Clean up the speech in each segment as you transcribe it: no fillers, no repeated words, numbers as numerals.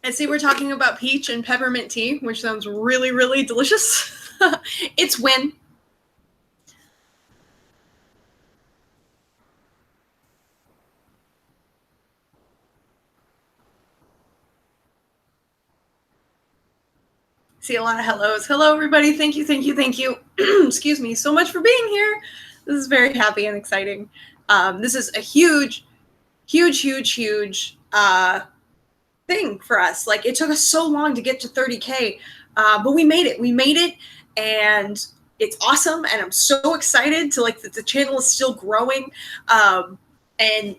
I see we're talking about peach and peppermint tea, which sounds really, really delicious. It's win. See a lot of hellos. Hello, everybody. Thank you, thank you, thank you. Excuse me so much for being here. This is very happy and exciting. This is a huge, huge, huge, huge thing for us. Like, it took us so long to get to 30K, but we made it. We made it, and it's awesome. And I'm so excited to like that the channel is still growing. And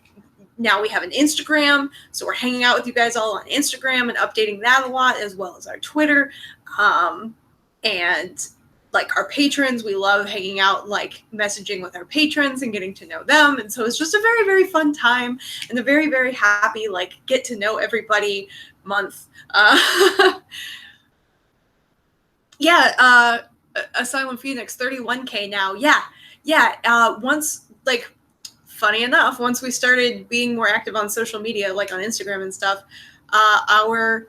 now we have an Instagram, so we're hanging out with you guys all on Instagram and updating that a lot, as well as our Twitter. And like our patrons, we love hanging out, like messaging with our patrons and getting to know them. And so it's just a very, very fun time and a very, very happy, like, get to know everybody month. Yeah, Asylum Phoenix, 31K now. Yeah. Once, like, funny enough, once we started being more active on social media, like on Instagram and stuff, our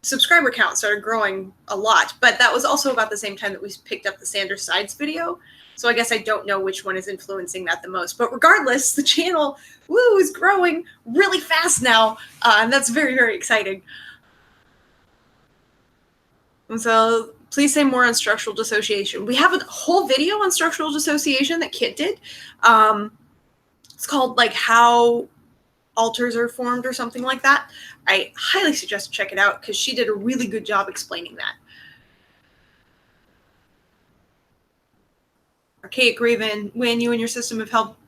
subscriber count started growing a lot. But that was also about the same time that we picked up the Sanders Sides video. So I guess I don't know which one is influencing that the most. But regardless, the channel, is growing really fast now. And that's very, very exciting. And so please say more on structural dissociation. We have a whole video on structural dissociation that Kit did. It's called like How Alters Are Formed or something like that. I highly suggest check it out because she did a really good job explaining that. Archaic Raven, when you and your system have helped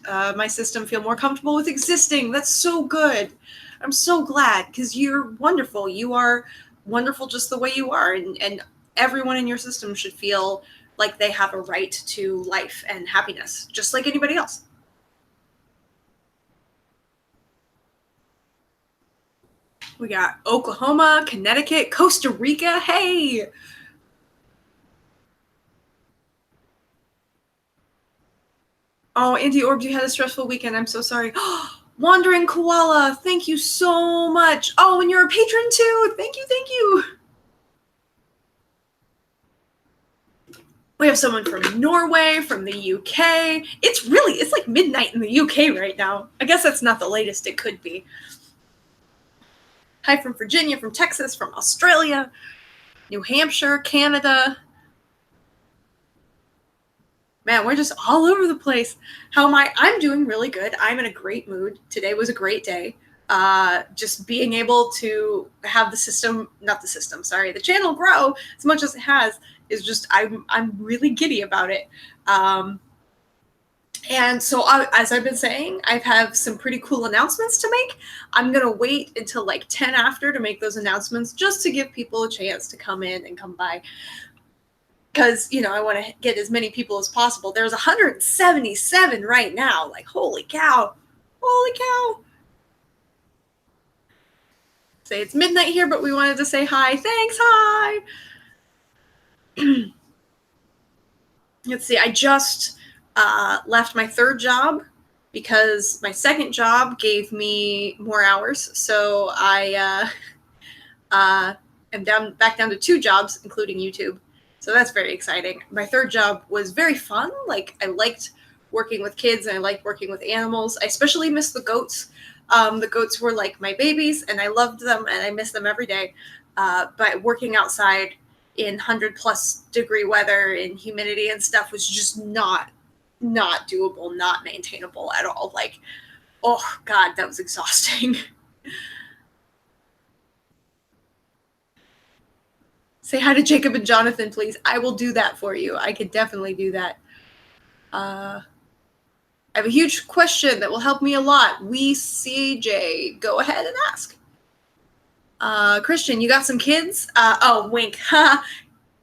my system feel more comfortable with existing. That's so good. I'm so glad because you're wonderful. You are wonderful just the way you are. And everyone in your system should feel like they have a right to life and happiness, just like anybody else. We got Oklahoma, Connecticut, Costa Rica. Hey! Oh, Andy Orbs, you had a stressful weekend. I'm so sorry. Wandering Koala, thank you so much. Oh, and you're a patron too. Thank you. We have someone from Norway, from the UK. It's like midnight in the UK right now. I guess that's not the latest it could be. Hi from Virginia, from Texas, from Australia, New Hampshire, Canada. Man, we're just all over the place. How am I? I'm doing really good. I'm in a great mood. Today was a great day. Just being able to have the channel grow as much as it has is just, I'm really giddy about it. And so as I've been saying, I have some pretty cool announcements to make. I'm going to wait until like 10 after to make those announcements just to give people a chance to come in and come by. Because, I want to get as many people as possible. There's 177 right now. Like, holy cow. Say it's midnight here, but we wanted to say hi. Thanks, hi. Let's see, I just left my third job because my second job gave me more hours. So I am back down to 2 jobs, including YouTube. So that's very exciting. My third job was very fun. Like, I liked working with kids and I liked working with animals. I especially miss the goats. The goats were like my babies and I loved them and I miss them every day. But working outside in 100+ degree weather and humidity and stuff was just not doable, not maintainable at all. Like, oh God, that was exhausting. Say hi to Jacob and Jonathan, please. I will do that for you. I could definitely do that. I have a huge question that will help me a lot. CJ, go ahead and ask. Christian, you got some kids? Oh, wink.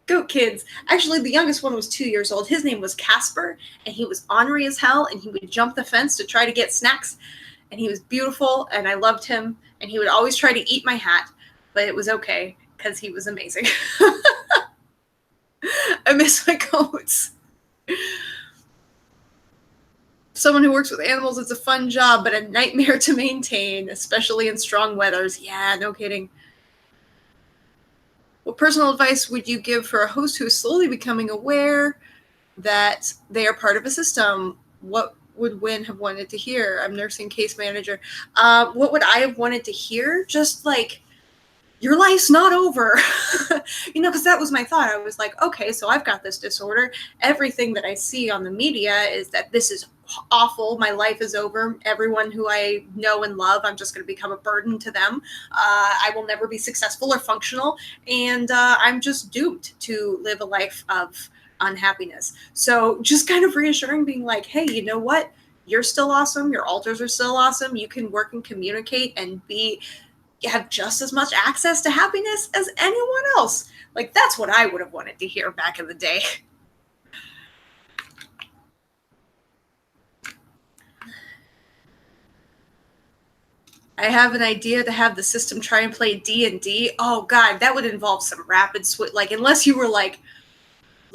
Goat kids. Actually, the youngest one was 2 years old. His name was Casper, and he was ornery as hell, and he would jump the fence to try to get snacks, and he was beautiful, and I loved him, and he would always try to eat my hat, but it was okay, because he was amazing. I miss my goats. Someone who works with animals, it's a fun job, but a nightmare to maintain, especially in strong weathers. Yeah, no kidding. What personal advice would you give for a host who is slowly becoming aware that they are part of a system? What would Wynn have wanted to hear? I'm nursing case manager. What would I have wanted to hear? Just like, your life's not over. Because that was my thought. I was like, okay, so I've got this disorder. Everything that I see on the media is that this is awful. My life is over. Everyone who I know and love, I'm just going to become a burden to them. I will never be successful or functional. And I'm just doomed to live a life of unhappiness. So just kind of reassuring, being like, hey, you know what? You're still awesome. Your alters are still awesome. You can work and communicate and have just as much access to happiness as anyone else. Like, that's what I would have wanted to hear back in the day. I have an idea to have the system try and play D&D. Oh god, that would involve some rapid switch. Like, unless you were like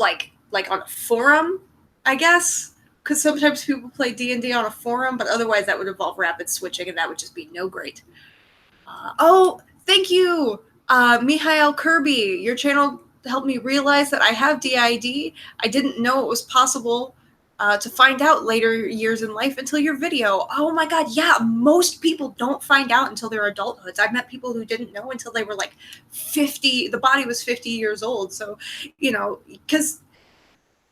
on a forum, I guess, because sometimes people play D&D on a forum, but otherwise that would involve rapid switching, and that would just be no great. Oh, thank you, Mihail Kirby. Your channel helped me realize that I have DID. I didn't know it was possible to find out later years in life until your video. Oh my god, yeah, most people don't find out until their adulthoods. I've met people who didn't know until they were like 50. The body was 50 years old. So, because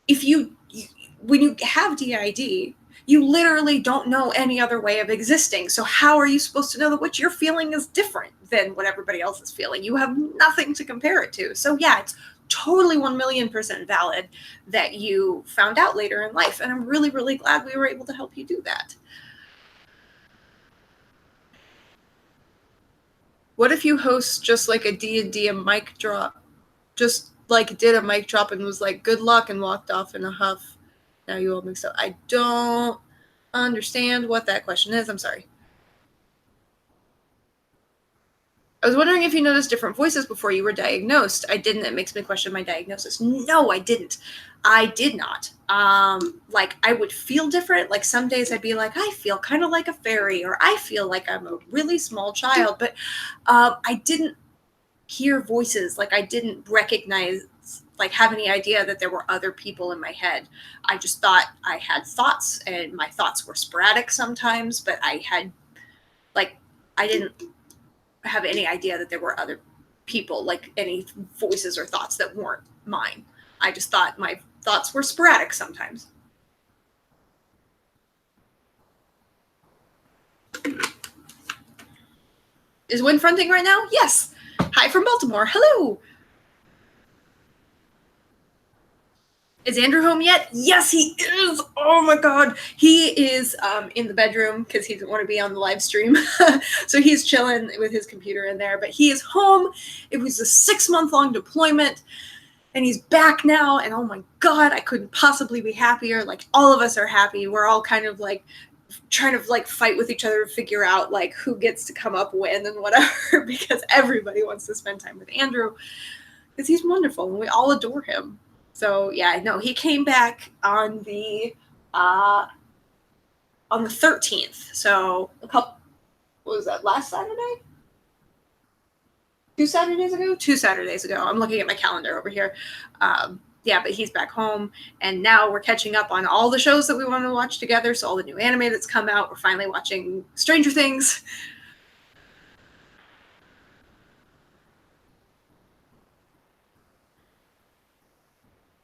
when you have DID, you literally don't know any other way of existing. So how are you supposed to know that what you're feeling is different than what everybody else is feeling? You have nothing to compare it to. So yeah, it's totally 1,000,000% valid that you found out later in life. And I'm really, really glad we were able to help you do that. What if you host just like a D&D, a mic drop? Just like did a mic drop and was like, good luck, and walked off in a huff. Now you all mixed up. I don't understand what that question is. I'm sorry. I was wondering if you noticed different voices before you were diagnosed. I didn't. It makes me question my diagnosis. No, I didn't. I did not. Like, I would feel different. Like, some days I'd be like, I feel kind of like a fairy, or I feel like I'm a really small child. But I didn't hear voices. Like, I didn't recognize, like, have any idea that there were other people in my head. I just thought I had thoughts, and my thoughts were sporadic sometimes, but I didn't have any idea that there were other people, like any voices or thoughts that weren't mine. I just thought my thoughts were sporadic sometimes. Is Wynn fronting right now? Yes. Hi from Baltimore. Hello. Is Andrew home yet? Yes, he is. Oh my god. He is in the bedroom because he didn't want to be on the live stream. So he's chilling with his computer in there, but he is home. It was a 6-month-long deployment, and he's back now, and oh my god, I couldn't possibly be happier. Like, all of us are happy. We're all kind of like trying to like fight with each other to figure out like who gets to come up when and whatever, because everybody wants to spend time with Andrew because he's wonderful and we all adore him. So yeah, no, he came back on the 13th. So what was that, last Saturday? 2 Saturdays ago? 2 Saturdays ago. I'm looking at my calendar over here. Yeah, but he's back home, and now we're catching up on all the shows that we want to watch together. So all the new anime that's come out, we're finally watching Stranger Things.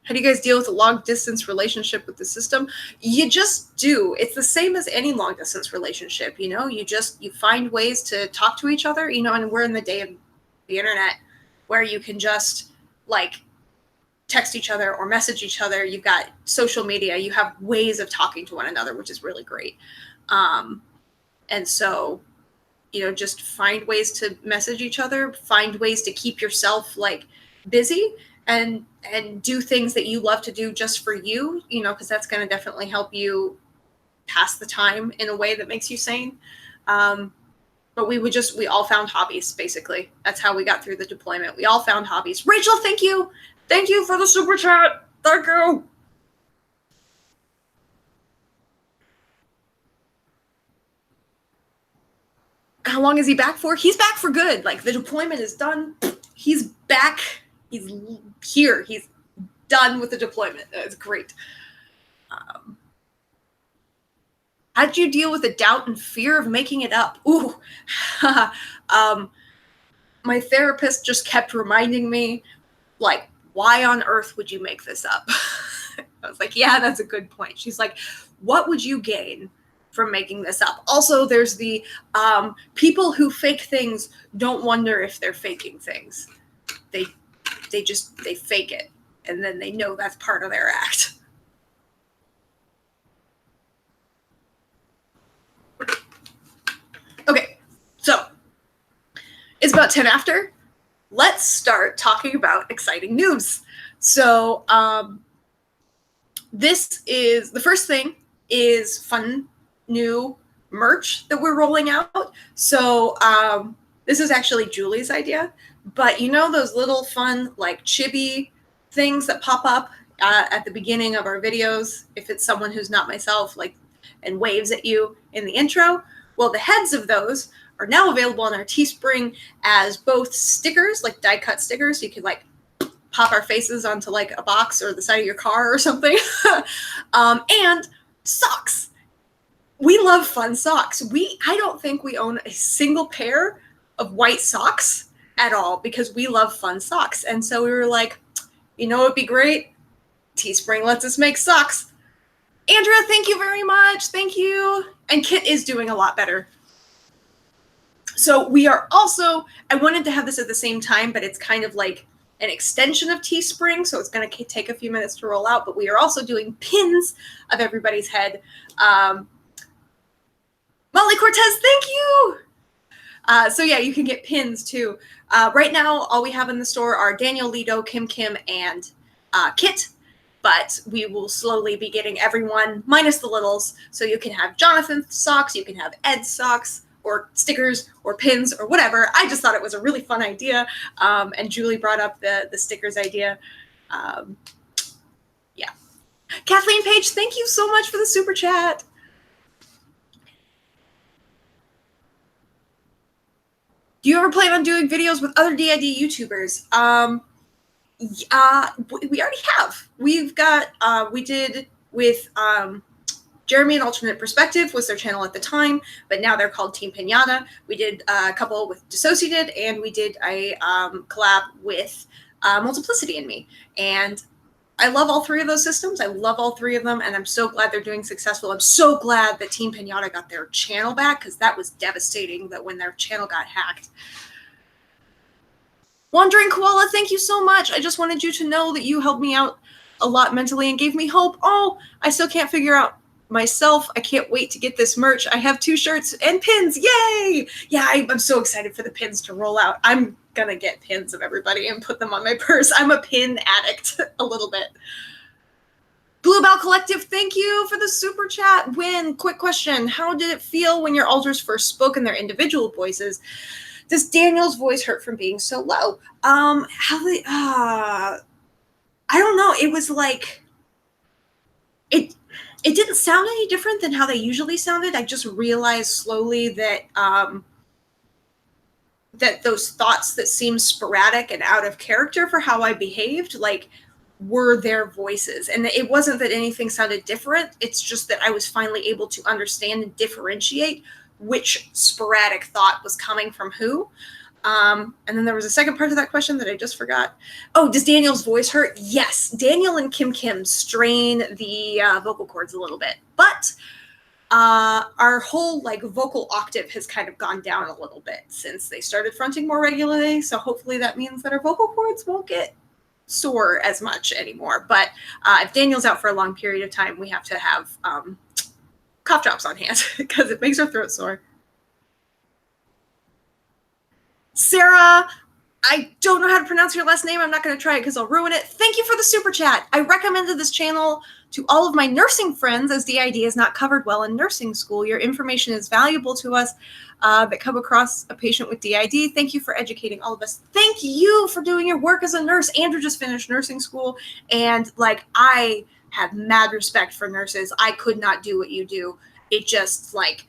How do you guys deal with a long-distance relationship with the system? You just do. It's the same as any long-distance relationship, you know? You find ways to talk to each other, you know, and we're in the day of the internet where you can just, like, text each other or message each other. You've got social media. You have ways of talking to one another, which is really great. And so, you know, just find ways to message each other, find ways to keep yourself, like, busy, and do things that you love to do just for you, you know, because that's going to definitely help you pass the time in a way that makes you sane. But we all found hobbies, basically. That's how we got through the deployment. We all found hobbies. Rachel, thank you. Thank you for the super chat. Thank you. how long is he back for? He's back for good. Like, the deployment is done. He's back. He's here. He's done with the deployment. It's great. How did you deal with the doubt and fear of making it up? Ooh. My therapist just kept reminding me, like, why on earth would you make this up? I was like, yeah, that's a good point. She's like, what would you gain from making this up? Also, there's the people who fake things don't wonder if they're faking things. They fake it, and then they know that's part of their act. Okay, so it's about 10 after. Let's start talking about exciting news. So this is, the first thing is fun new merch that we're rolling out. So this is actually Julie's idea, but you know those little fun like chibi things that pop up at the beginning of our videos, if it's someone who's not myself, like, and waves at you in the intro? Well, the heads of those are now available on our Teespring as both stickers, like die cut stickers. You could like pop our faces onto like a box or the side of your car or something. And socks. We love fun socks. I don't think we own a single pair of white socks at all because we love fun socks. And so we were like, you know, it'd be great. Teespring lets us make socks. Andrea, thank you very much. Thank you. And Kit is doing a lot better. So we are also, I wanted to have this at the same time, but it's kind of like an extension of Teespring, so it's going to take a few minutes to roll out, but we are also doing pins of everybody's head. Molly Cortez, thank you! So yeah, you can get pins too. Right now, all we have in the store are Daniel, Lido, Kim, and Kit, but we will slowly be getting everyone, minus the littles, so you can have Jonathan's socks, you can have Ed's socks, or stickers, or pins, or whatever. I just thought it was a really fun idea, and Julie brought up the stickers idea. Yeah. Kathleen Page, thank you so much for the super chat. Do you ever plan on doing videos with other DID YouTubers? We already have. We've got, we did with Jeremy and Alternate Perspective was their channel at the time, but now they're called Team Pinata. We did a couple with Dissociated, and we did a collab with Multiplicity and Me. And I love all three of those systems. I love all three of them, and I'm so glad they're doing successful. I'm so glad that Team Pinata got their channel back, because that was devastating that when their channel got hacked. Wandering Koala, thank you so much. I just wanted you to know that you helped me out a lot mentally and gave me hope. Oh, I still can't figure out myself. I can't wait to get this merch. I have 2 shirts and pins. Yay! Yeah, I'm so excited for the pins to roll out. I'm gonna get pins of everybody and put them on my purse. I'm a pin addict a little bit. Bluebell Collective, thank you for the super chat. Win, quick question. How did it feel when your alters first spoke in their individual voices? Does Daniel's voice hurt from being so low? I don't know. It was like, it didn't sound any different than how they usually sounded. I just realized slowly that that those thoughts that seemed sporadic and out of character for how I behaved, like, were their voices. And it wasn't that anything sounded different. It's just that I was finally able to understand and differentiate which sporadic thought was coming from who. And then there was a second part to that question that I just forgot. Oh, does Daniel's voice hurt? Yes. Daniel and Kim strain the vocal cords a little bit, but our whole like vocal octave has kind of gone down a little bit since they started fronting more regularly. So hopefully that means that our vocal cords won't get sore as much anymore. But if Daniel's out for a long period of time, we have to have cough drops on hand because it makes our throat sore. Sarah, I don't know how to pronounce your last name. I'm not going to try it because I'll ruin it. Thank you for the super chat. I recommended this channel to all of my nursing friends as DID is not covered well in nursing school. Your information is valuable to us that come across a patient with DID. Thank you for educating all of us. Thank you for doing your work as a nurse. Andrew just finished nursing school, and like, I have mad respect for nurses. I could not do what you do. It just like,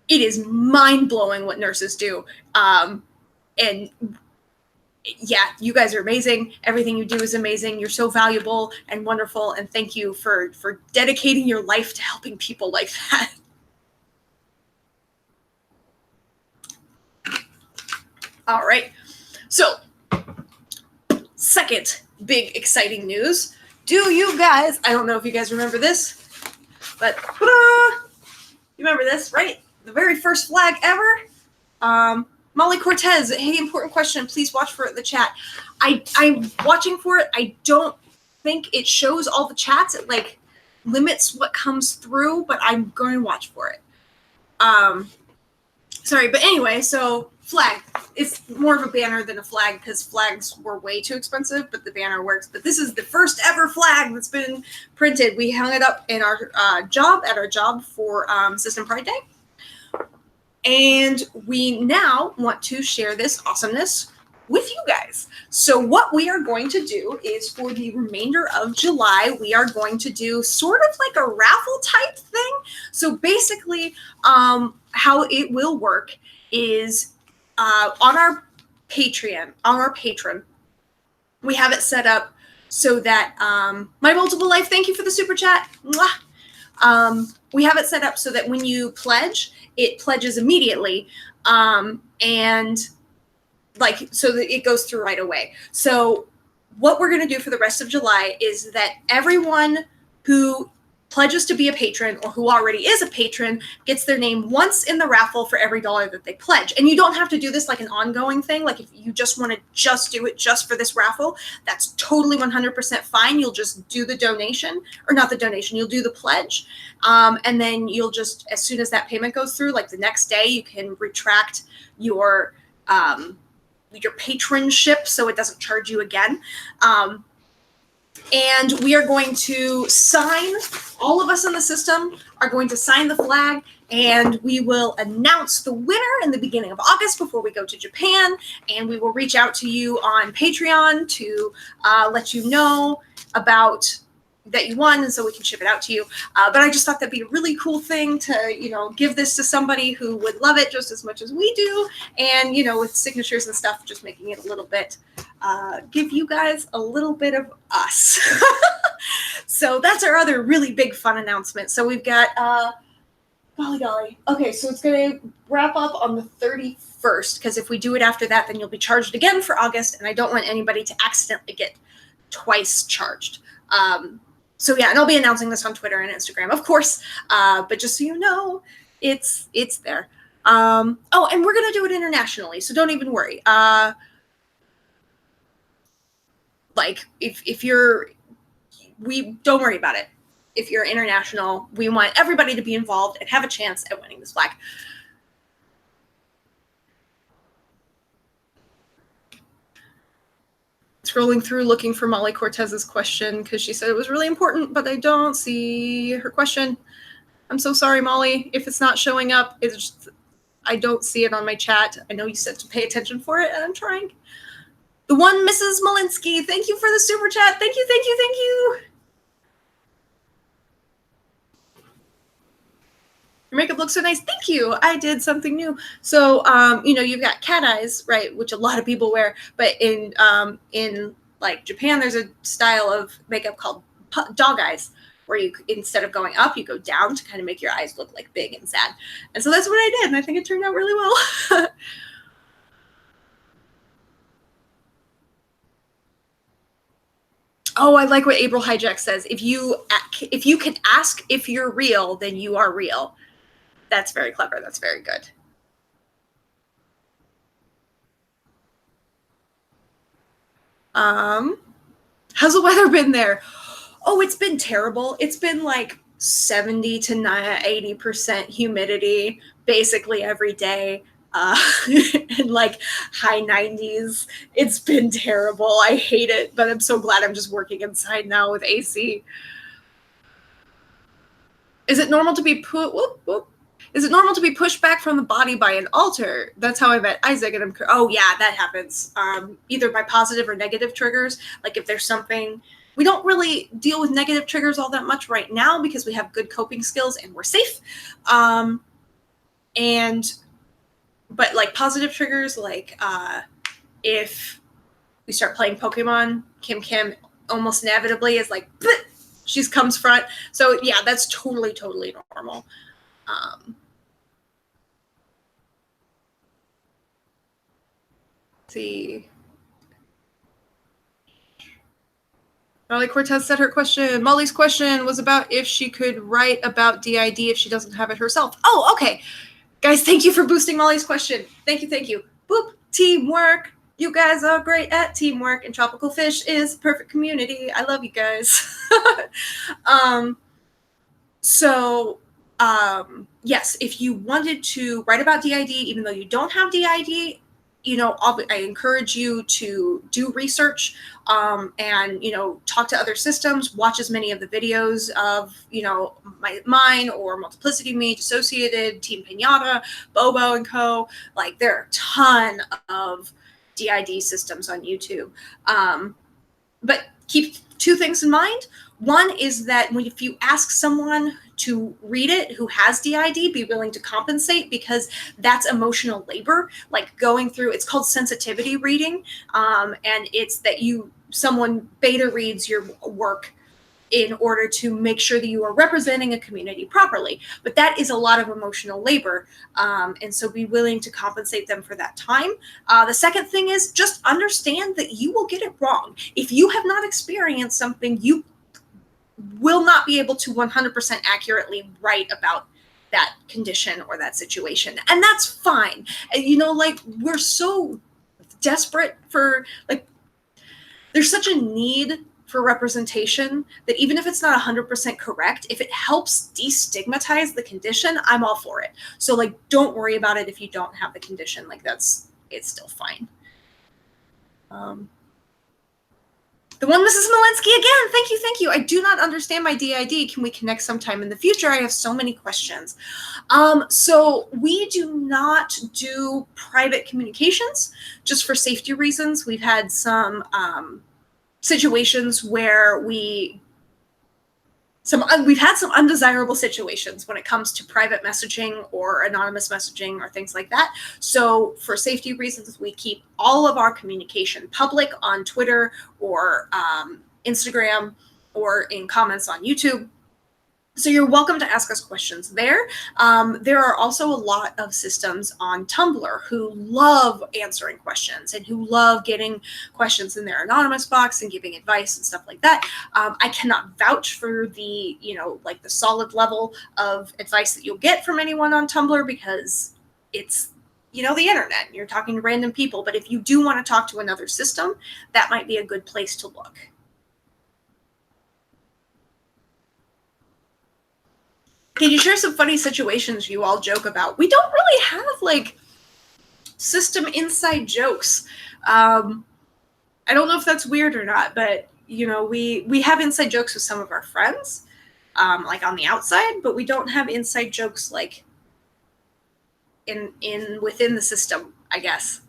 it is mind-blowing what nurses do. And yeah, you guys are amazing. Everything you do is amazing. You're so valuable and wonderful. And thank you for dedicating your life to helping people like that. All right. So, second big exciting news. Do you guys, I don't know if you guys remember this, but you remember this, right? The very first flag ever. Molly Cortez, hey, important question. Please watch for it in the chat. I'm watching for it. I don't think it shows all the chats. It like limits what comes through, but I'm going to watch for it. Sorry, but anyway, so flag. It's more of a banner than a flag because flags were way too expensive, but the banner works. But this is the first ever flag that's been printed. We hung it up in our job for System Pride Day. And we now want to share this awesomeness with you guys. So what we are going to do is for the remainder of July, we are going to do sort of like a raffle type thing. So basically, how it will work is on our Patreon, we have it set up so that my multiple life, thank you for the super chat. We have it set up so that when you pledge, it pledges immediately, and like so that it goes through right away. So what we're going to do for the rest of July is that everyone who pledges to be a patron or who already is a patron gets their name once in the raffle for every $1 that they pledge. And you don't have to do this like an ongoing thing. Like if you just want to just do it just for this raffle, that's totally 100% fine. You'll just do the donation, or not the donation, you'll do the pledge. And then you'll just, as soon as that payment goes through, like the next day, you can retract your patronship so it doesn't charge you again. And we are going to sign, all of us in the system are going to sign the flag, and we will announce the winner in the beginning of August before we go to Japan. And we will reach out to you on Patreon to let you know about that you won, and so we can ship it out to you. But I just thought that'd be a really cool thing to, give this to somebody who would love it just as much as we do. And, with signatures and stuff, just making it a little bit, give you guys a little bit of us. So that's our other really big fun announcement. So we've got, golly. Okay, so it's going to wrap up on the 31st, because if we do it after that, then you'll be charged again for August, and I don't want anybody to accidentally get twice charged. So yeah, and I'll be announcing this on Twitter and Instagram, of course. But just so you know, it's there. Oh, and we're gonna do it internationally, so don't even worry. Like don't worry about it. If you're international, we want everybody to be involved and have a chance at winning this flag. Scrolling through looking for Molly Cortez's question because she said it was really important, but I don't see her question. I'm so sorry, Molly. If it's not showing up, it's just, I don't see it on my chat. I know you said to pay attention for it, and I'm trying. The one Mrs. Malinsky, thank you for the super chat. Thank you. Your makeup looks so nice. Thank you. I did something new. So, you've got cat eyes, right, which a lot of people wear. But in like Japan, there's a style of makeup called dog eyes, where you, instead of going up, you go down to kind of make your eyes look like big and sad. And so that's what I did, and I think it turned out really well. Oh, I like what April Hijack says. If you can ask if you're real, then you are real. That's very clever. That's very good. How's the weather been there? Oh, it's been terrible. It's been like 70 to 80% humidity basically every day. And like high 90s. It's been terrible. I hate it, but I'm so glad I'm just working inside now with AC. Is it normal to be Is it normal to be pushed back from the body by an altar? That's how I met Isaac. And oh yeah, that happens. Either by positive or negative triggers. Like if there's something, we don't really deal with negative triggers all that much right now because we have good coping skills and we're safe. But like positive triggers, like if we start playing Pokemon, Kim almost inevitably is like, she comes front. So yeah, that's totally normal. Let's see. Molly Cortez said her question. Molly's question was about if she could write about DID if she doesn't have it herself. Oh, okay. Guys, thank you for boosting Molly's question. Thank you. Boop. Teamwork. You guys are great at teamwork, and Tropical Fish is a perfect community. I love you guys. Yes, if you wanted to write about DID, even though you don't have DID, I encourage you to do research and, talk to other systems, watch as many of the videos of, mine or Multiplicity Me, Dissociated, Team Pinata, Bobo and Co. Like, there are a ton of DID systems on YouTube. But keep two things in mind. One is that if you ask someone to read it who has DID, be willing to compensate, because that's emotional labor. Like going through, it's called sensitivity reading, and it's that someone beta reads your work in order to make sure that you are representing a community properly. But that is a lot of emotional labor, and so be willing to compensate them for that time. The second thing is just understand that you will get it wrong. If you have not experienced something, you will not be able to 100% accurately write about that condition or that situation. And that's fine. Like, we're so desperate for, like, there's such a need for representation that even if it's not 100% correct, if it helps destigmatize the condition, I'm all for it. So, like, don't worry about it if you don't have the condition. Like, it's still fine. The one Mrs. Malinsky again. Thank you. I do not understand my DID. Can we connect sometime in the future? I have so many questions. So we do not do private communications just for safety reasons. We've had some situations where we've had some undesirable situations when it comes to private messaging or anonymous messaging or things like that. So for safety reasons, we keep all of our communication public on Twitter or Instagram or in comments on YouTube. So you're welcome to ask us questions there. There are also a lot of systems on Tumblr who love answering questions and who love getting questions in their anonymous box and giving advice and stuff like that. I cannot vouch for the, like the solid level of advice that you'll get from anyone on Tumblr, because it's, the internet. You're talking to random people. But if you do want to talk to another system, that might be a good place to look. Can you share some funny situations you all joke about? We don't really have, like, system inside jokes. I don't know if that's weird or not, but, we have inside jokes with some of our friends, like on the outside, but we don't have inside jokes, like, within the system, I guess.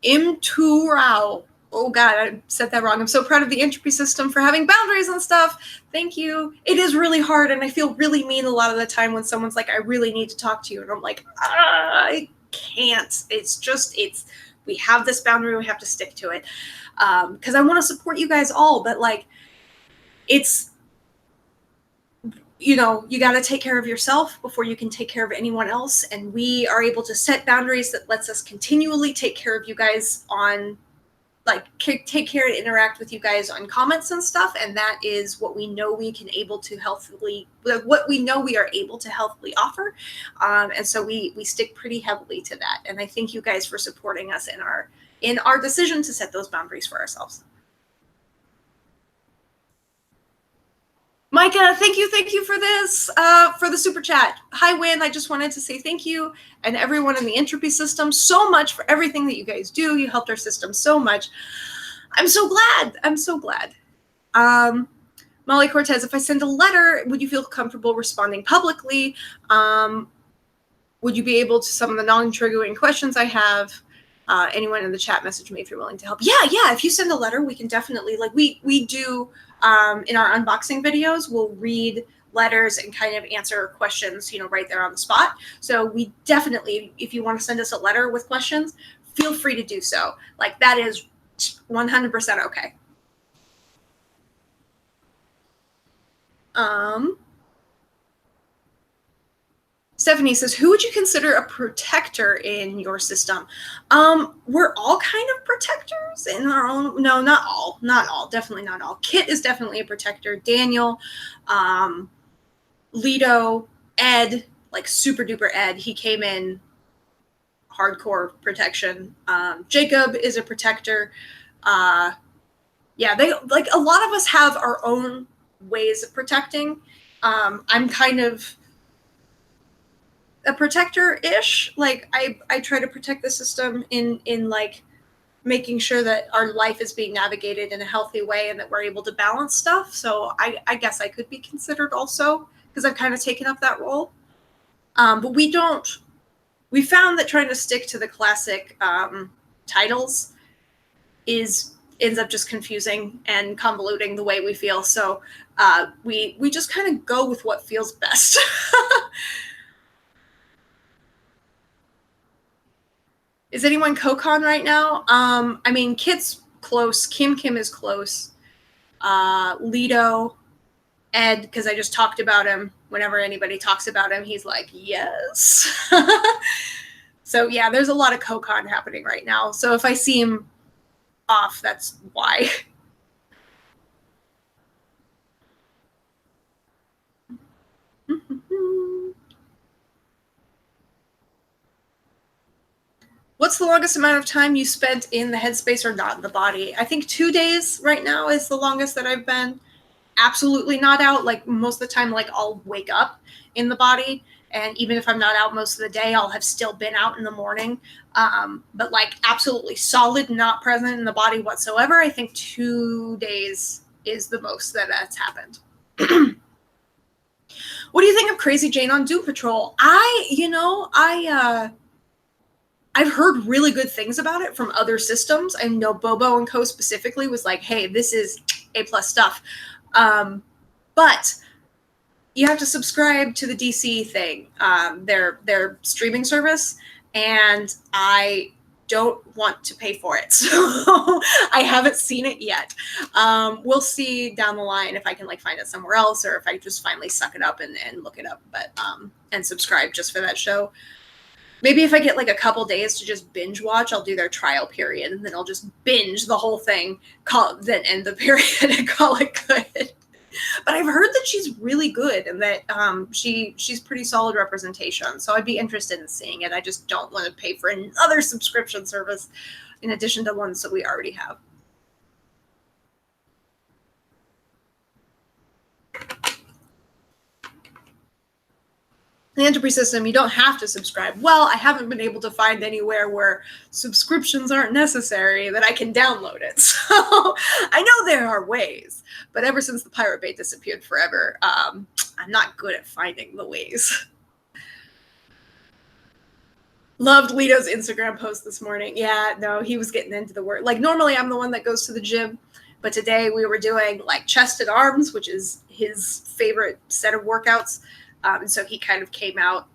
Imturao. Oh God, I said that wrong. I'm so proud of the entropy system for having boundaries and stuff. Thank you. It is really hard, and I feel really mean a lot of the time when someone's like, I really need to talk to you. And I'm like, I can't. We have this boundary, we have to stick to it. Because I want to support you guys all, but like, it's, you got to take care of yourself before you can take care of anyone else. And we are able to set boundaries that lets us continually take care of you guys on, like, take care and interact with you guys on comments and stuff. And that is what we know we are able to healthily offer. And so we stick pretty heavily to that. And I thank you guys for supporting us in our decision to set those boundaries for ourselves. Micah, thank you for this, for the super chat. Hi, Win. I just wanted to say thank you and everyone in the entropy system so much for everything that you guys do. You helped our system so much. I'm so glad. Molly Cortez, if I send a letter, would you feel comfortable responding publicly? Would you be able to some of the non-triggering questions I have? anyone in the chat, message me if you're willing to help. Yeah, if you send a letter, we can definitely, like, we do in our unboxing videos, we'll read letters and kind of answer questions, you know, right there on the spot. So we definitely, if you want to send us a letter with questions, feel free to do so. Like, that is 100% okay. Stephanie says, who would you consider a protector in your system? We're all kind of protectors in our own, no, not all, definitely not all. Kit is definitely a protector. Daniel, Lido, Ed, like super duper Ed, he came in hardcore protection. Jacob is a protector. Yeah, they, like, a lot of us have our own ways of protecting. I'm kind of a protector-ish. Like, I try to protect the system in like making sure that our life is being navigated in a healthy way and that we're able to balance stuff. So I guess I could be considered also, because I've kind of taken up that role. But we found that trying to stick to the classic titles ends up just confusing and convoluting the way we feel. So we just kind of go with what feels best. Is anyone Kokon right now? I mean, Kit's close. Kim is close. Lido, Ed, because I just talked about him. Whenever anybody talks about him, he's like, yes. So yeah, there's a lot of Kokon happening right now. So if I see him off, that's why. What's the longest amount of time you spent in the headspace or not in the body? I think 2 days right now is the longest that I've been absolutely not out. Like, most of the time, like, I'll wake up in the body, and even if I'm not out most of the day, I'll have still been out in the morning. But like, absolutely solid, not present in the body whatsoever, I think 2 days is the most that that's happened. What do you think of Crazy Jane on Doom Patrol? I've heard really good things about it from other systems. I know Bobo and Co specifically was like, hey, this is A+ stuff. But you have to subscribe to the DC thing, their streaming service, and I don't want to pay for it. So I haven't seen it yet. We'll see down the line if I can, like, find it somewhere else, or if I just finally suck it up and look it up, but and subscribe just for that show. Maybe if I get like a couple days to just binge watch, I'll do their trial period, and then I'll just binge the whole thing, then end the period and call it good. But I've heard that she's really good, and that she's pretty solid representation. So I'd be interested in seeing it. I just don't want to pay for another subscription service in addition to ones that we already have. The Entropy System, you don't have to subscribe. Well, I haven't been able to find anywhere where subscriptions aren't necessary that I can download it. So I know there are ways, but ever since the Pirate Bay disappeared forever, I'm not good at finding the ways. Loved Lito's Instagram post this morning. Yeah, no, he was getting into the work. Like, normally I'm the one that goes to the gym, but today we were doing like chest and arms, which is his favorite set of workouts. And so he kind of came out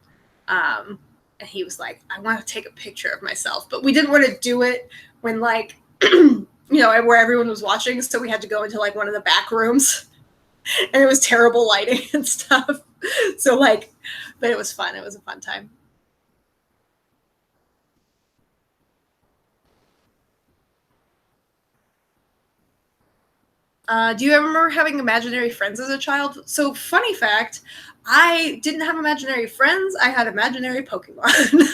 and he was like, I want to take a picture of myself. But we didn't want to do it when, like, where everyone was watching. So we had to go into like one of the back rooms, and it was terrible lighting and stuff. So like, but it was fun. It was a fun time. Do you ever remember having imaginary friends as a child? So, funny fact, I didn't have imaginary friends. I had imaginary Pokemon.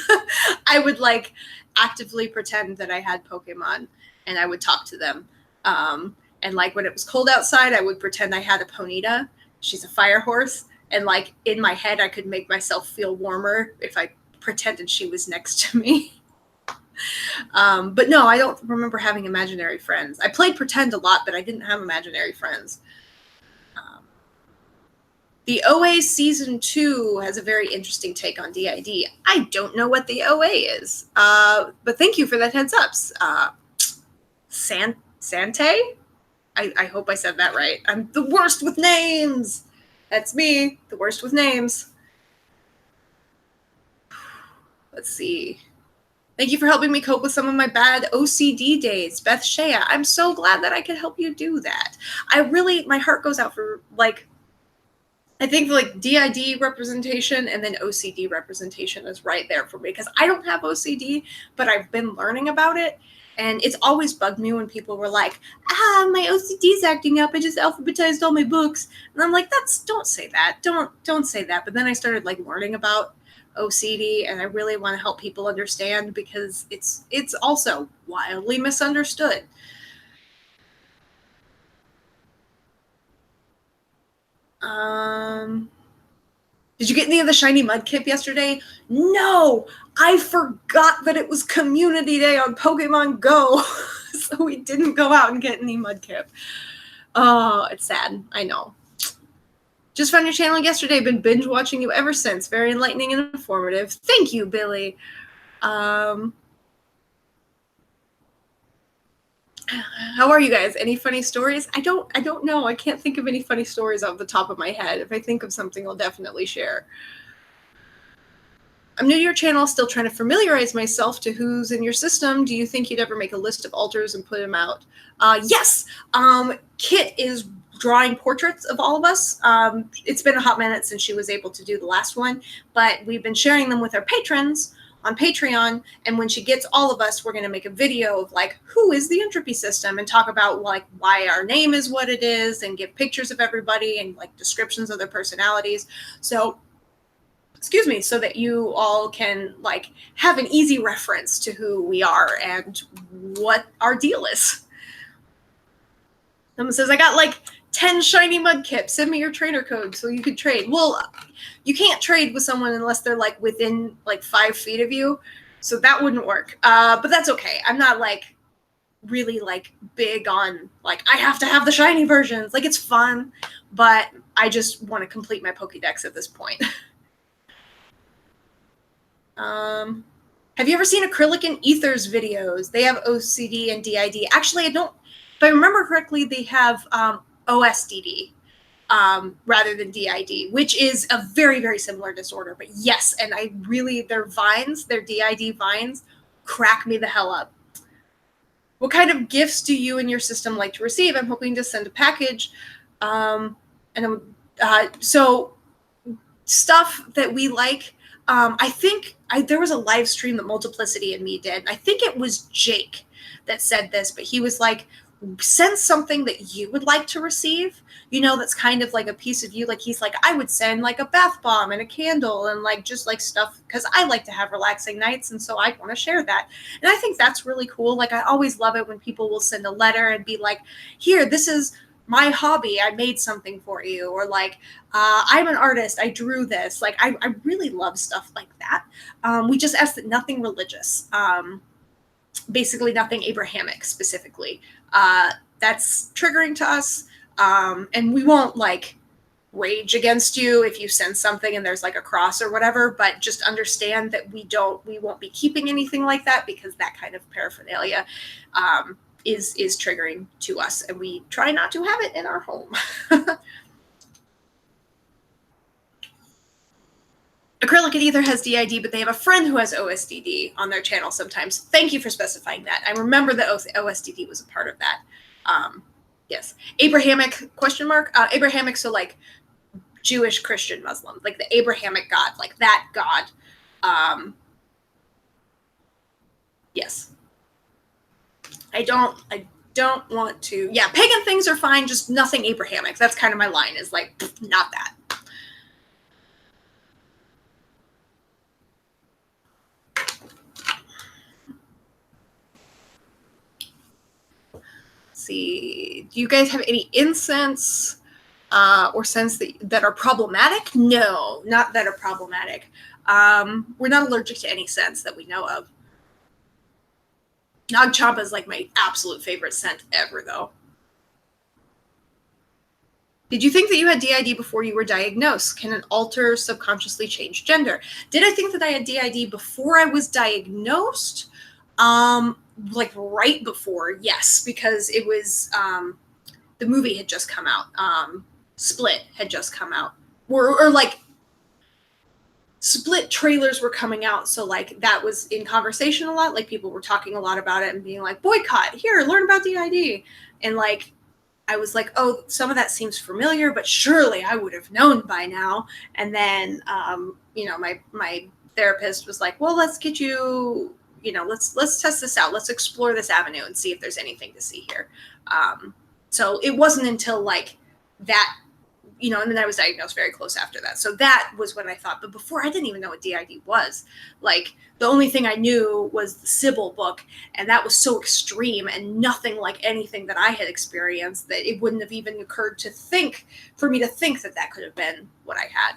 I would like actively pretend that I had Pokemon, and I would talk to them. And like when it was cold outside, I would pretend I had a Ponyta. She's a fire horse. And like in my head, I could make myself feel warmer if I pretended she was next to me. But no, I don't remember having imaginary friends. I played pretend a lot, but I didn't have imaginary friends. The OA Season 2 has a very interesting take on DID. I don't know what the OA is, but thank you for that heads ups. Sante? I hope I said that right. I'm the worst with names. That's me, the worst with names. Let's see. Thank you for helping me cope with some of my bad OCD days, Beth Shea. I'm so glad that I could help you do that. My heart goes out for, like, I think like DID representation and then OCD representation is right there for me, because I don't have OCD, but I've been learning about it. And it's always bugged me when people were like, my OCD's acting up. I just alphabetized all my books. And I'm like, don't say that. Don't say that. But then I started like learning about OCD, and I really want to help people understand, because it's also wildly misunderstood. Did you get any of the shiny mudkip yesterday? No, I forgot that it was community day on Pokemon Go, so we didn't go out and get any mudkip. Oh, it's sad. I know. Just found your channel yesterday. Been binge watching you ever since. Very enlightening and informative. Thank you, Billy. How are you guys? Any funny stories? I don't know. I can't think of any funny stories off the top of my head. If I think of something, I'll definitely share. I'm new to your channel, still trying to familiarize myself to who's in your system. Do you think you'd ever make a list of altars and put them out? Yes. Kit is drawing portraits of all of us. It's been a hot minute since she was able to do the last one, but we've been sharing them with our patrons on Patreon, and when she gets all of us, we're going to make a video of like who is the entropy system and talk about like why our name is what it is, and give pictures of everybody and like descriptions of their personalities. So excuse me, so that you all can like have an easy reference to who we are and what our deal is. Someone says, I got like 10 shiny mudkips. Send me your trainer code so you could trade. Well, you can't trade with someone unless they're like within like 5 feet of you. So that wouldn't work. But that's okay. I'm not like really like big on like I have to have the shiny versions. Like it's fun, but I just want to complete my Pokédex at this point. Have you ever seen Acrylic and Ethers videos? They have OCD and DID. Actually, I don't. If I remember correctly, they have OSDD rather than DID, which is a very, very similar disorder. But yes, and I really, their DID vines, crack me the hell up. What kind of gifts do you and your system like to receive? I'm hoping to send a package. So stuff that we like. I think there was a live stream that Multiplicity and me did. I think it was Jake that said this, but he was like, send something that you would like to receive, you know, that's kind of like a piece of you. Like he's like, I would send like a bath bomb and a candle and like just like stuff, because I like to have relaxing nights, and so I want to share that. And I think that's really cool. Like I always love it when people will send a letter and be like, here, this is my hobby, I made something for you, or like I'm an artist, I drew this. Like I really love stuff like that. We just ask that nothing religious, basically nothing Abrahamic specifically. That's triggering to us, and we won't like rage against you if you send something and there's like a cross or whatever, but just understand that we won't be keeping anything like that, because that kind of paraphernalia is triggering to us, and we try not to have it in our home. Acrylic and Ether has DID, but they have a friend who has OSDD on their channel sometimes. Thank you for specifying that. I remember that OSDD was a part of that. Yes. Abrahamic question mark? Abrahamic, so like Jewish, Christian, Muslim, like the Abrahamic God, like that God. Yes. I don't want to. Yeah, pagan things are fine, just nothing Abrahamic. That's kind of my line, is like, not that. See, do you guys have any incense or scents that are problematic? No, not that are problematic. We're not allergic to any scents that we know of. Nag Champa is like my absolute favorite scent ever, though. Did you think that you had DID before you were diagnosed? Can an alter subconsciously change gender? Did I think that I had DID before I was diagnosed? Like right before, yes, because it was the movie had just come out. Split had just come out, or like Split trailers were coming out, so like that was in conversation a lot. Like people were talking a lot about it and being like, boycott, here, learn about DID, and like I was like, oh, some of that seems familiar, but surely I would have known by now. And then, my therapist was like, well, let's get you, let's test this out. Let's explore this avenue and see if there's anything to see here. So it wasn't until like that, and then I was diagnosed very close after that. So that was when I thought, but before I didn't even know what DID was. Like the only thing I knew was the Sybil book, and that was so extreme and nothing like anything that I had experienced that it wouldn't have even occurred for me to think that that could have been what I had.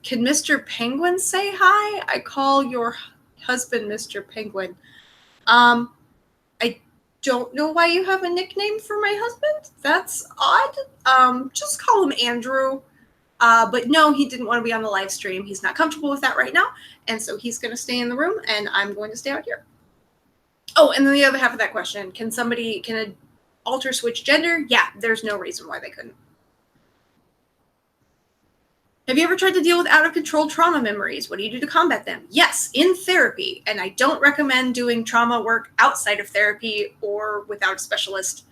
Can Mr. Penguin say hi? I call your husband Mr. Penguin. I don't know why you have a nickname for my husband. That's odd. Just call him Andrew. But no, he didn't want to be on the live stream. He's not comfortable with that right now. And so he's going to stay in the room and I'm going to stay out here. Oh, and then the other half of that question, can an alter switch gender? Yeah, there's no reason why they couldn't. Have you ever tried to deal with out-of-control trauma memories? What do you do to combat them? Yes, in therapy. And I don't recommend doing trauma work outside of therapy or without a specialist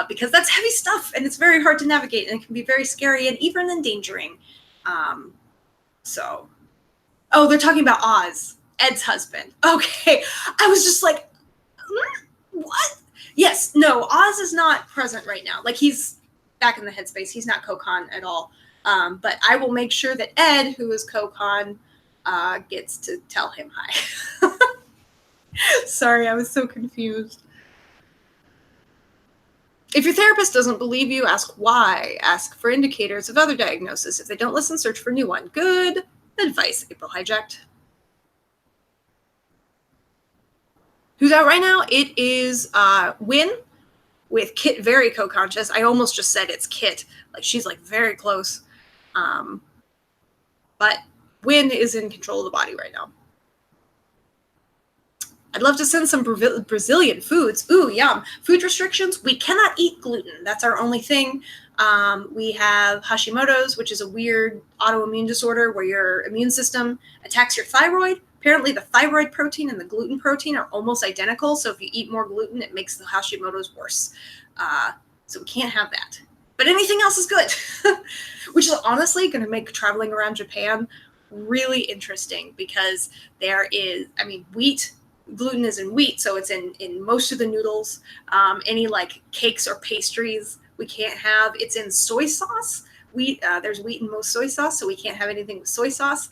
because that's heavy stuff and it's very hard to navigate and it can be very scary and even endangering. Oh, they're talking about Oz, Ed's husband. Okay, I was just like, what? Yes, no, Oz is not present right now. Like he's back in the headspace. He's not co-con at all. But I will make sure that Ed, who is co-con, gets to tell him hi. Sorry, I was so confused. If your therapist doesn't believe you, ask why. Ask for indicators of other diagnosis. If they don't listen, search for a new one. Good advice, April Hijacked. Who's out right now? It is Win with Kit very co-conscious. I almost just said it's Kit. Like she's like very close. But Win is in control of the body right now. I'd love to send some Brazilian foods. Ooh, yum. Food restrictions. We cannot eat gluten. That's our only thing. We have Hashimoto's, which is a weird autoimmune disorder where your immune system attacks your thyroid. Apparently the thyroid protein and the gluten protein are almost identical. So if you eat more gluten, it makes the Hashimoto's worse. So we can't have that. But anything else is good, which is honestly going to make traveling around Japan really interesting because there is, wheat, gluten is in wheat, so it's in most of the noodles. Any like cakes or pastries we can't have. It's in soy sauce. There's wheat in most soy sauce, so we can't have anything with soy sauce.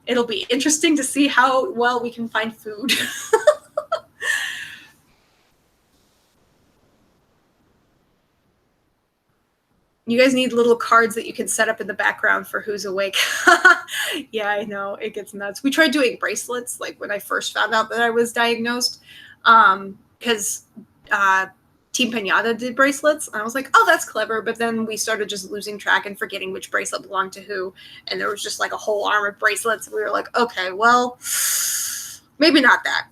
It'll be interesting to see how well we can find food. You guys need little cards that you can set up in the background for who's awake. Yeah, I know. It gets nuts. We tried doing bracelets, like when I first found out that I was diagnosed, because Team Pinata did bracelets. And I was like, oh, that's clever. But then we started just losing track and forgetting which bracelet belonged to who. And there was just like a whole arm of bracelets. We were like, okay, well, maybe not that.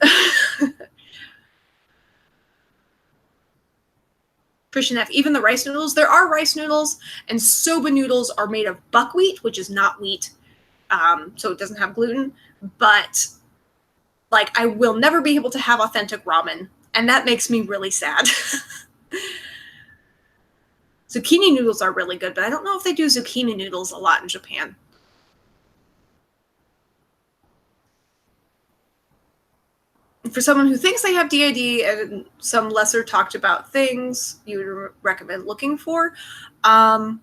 Christian F, even the rice noodles, there are rice noodles, and soba noodles are made of buckwheat, which is not wheat, so it doesn't have gluten, but like I will never be able to have authentic ramen, and that makes me really sad. Zucchini noodles are really good, but I don't know if they do zucchini noodles a lot in Japan. For someone who thinks they have DID and some lesser talked about things you would recommend looking for, sudden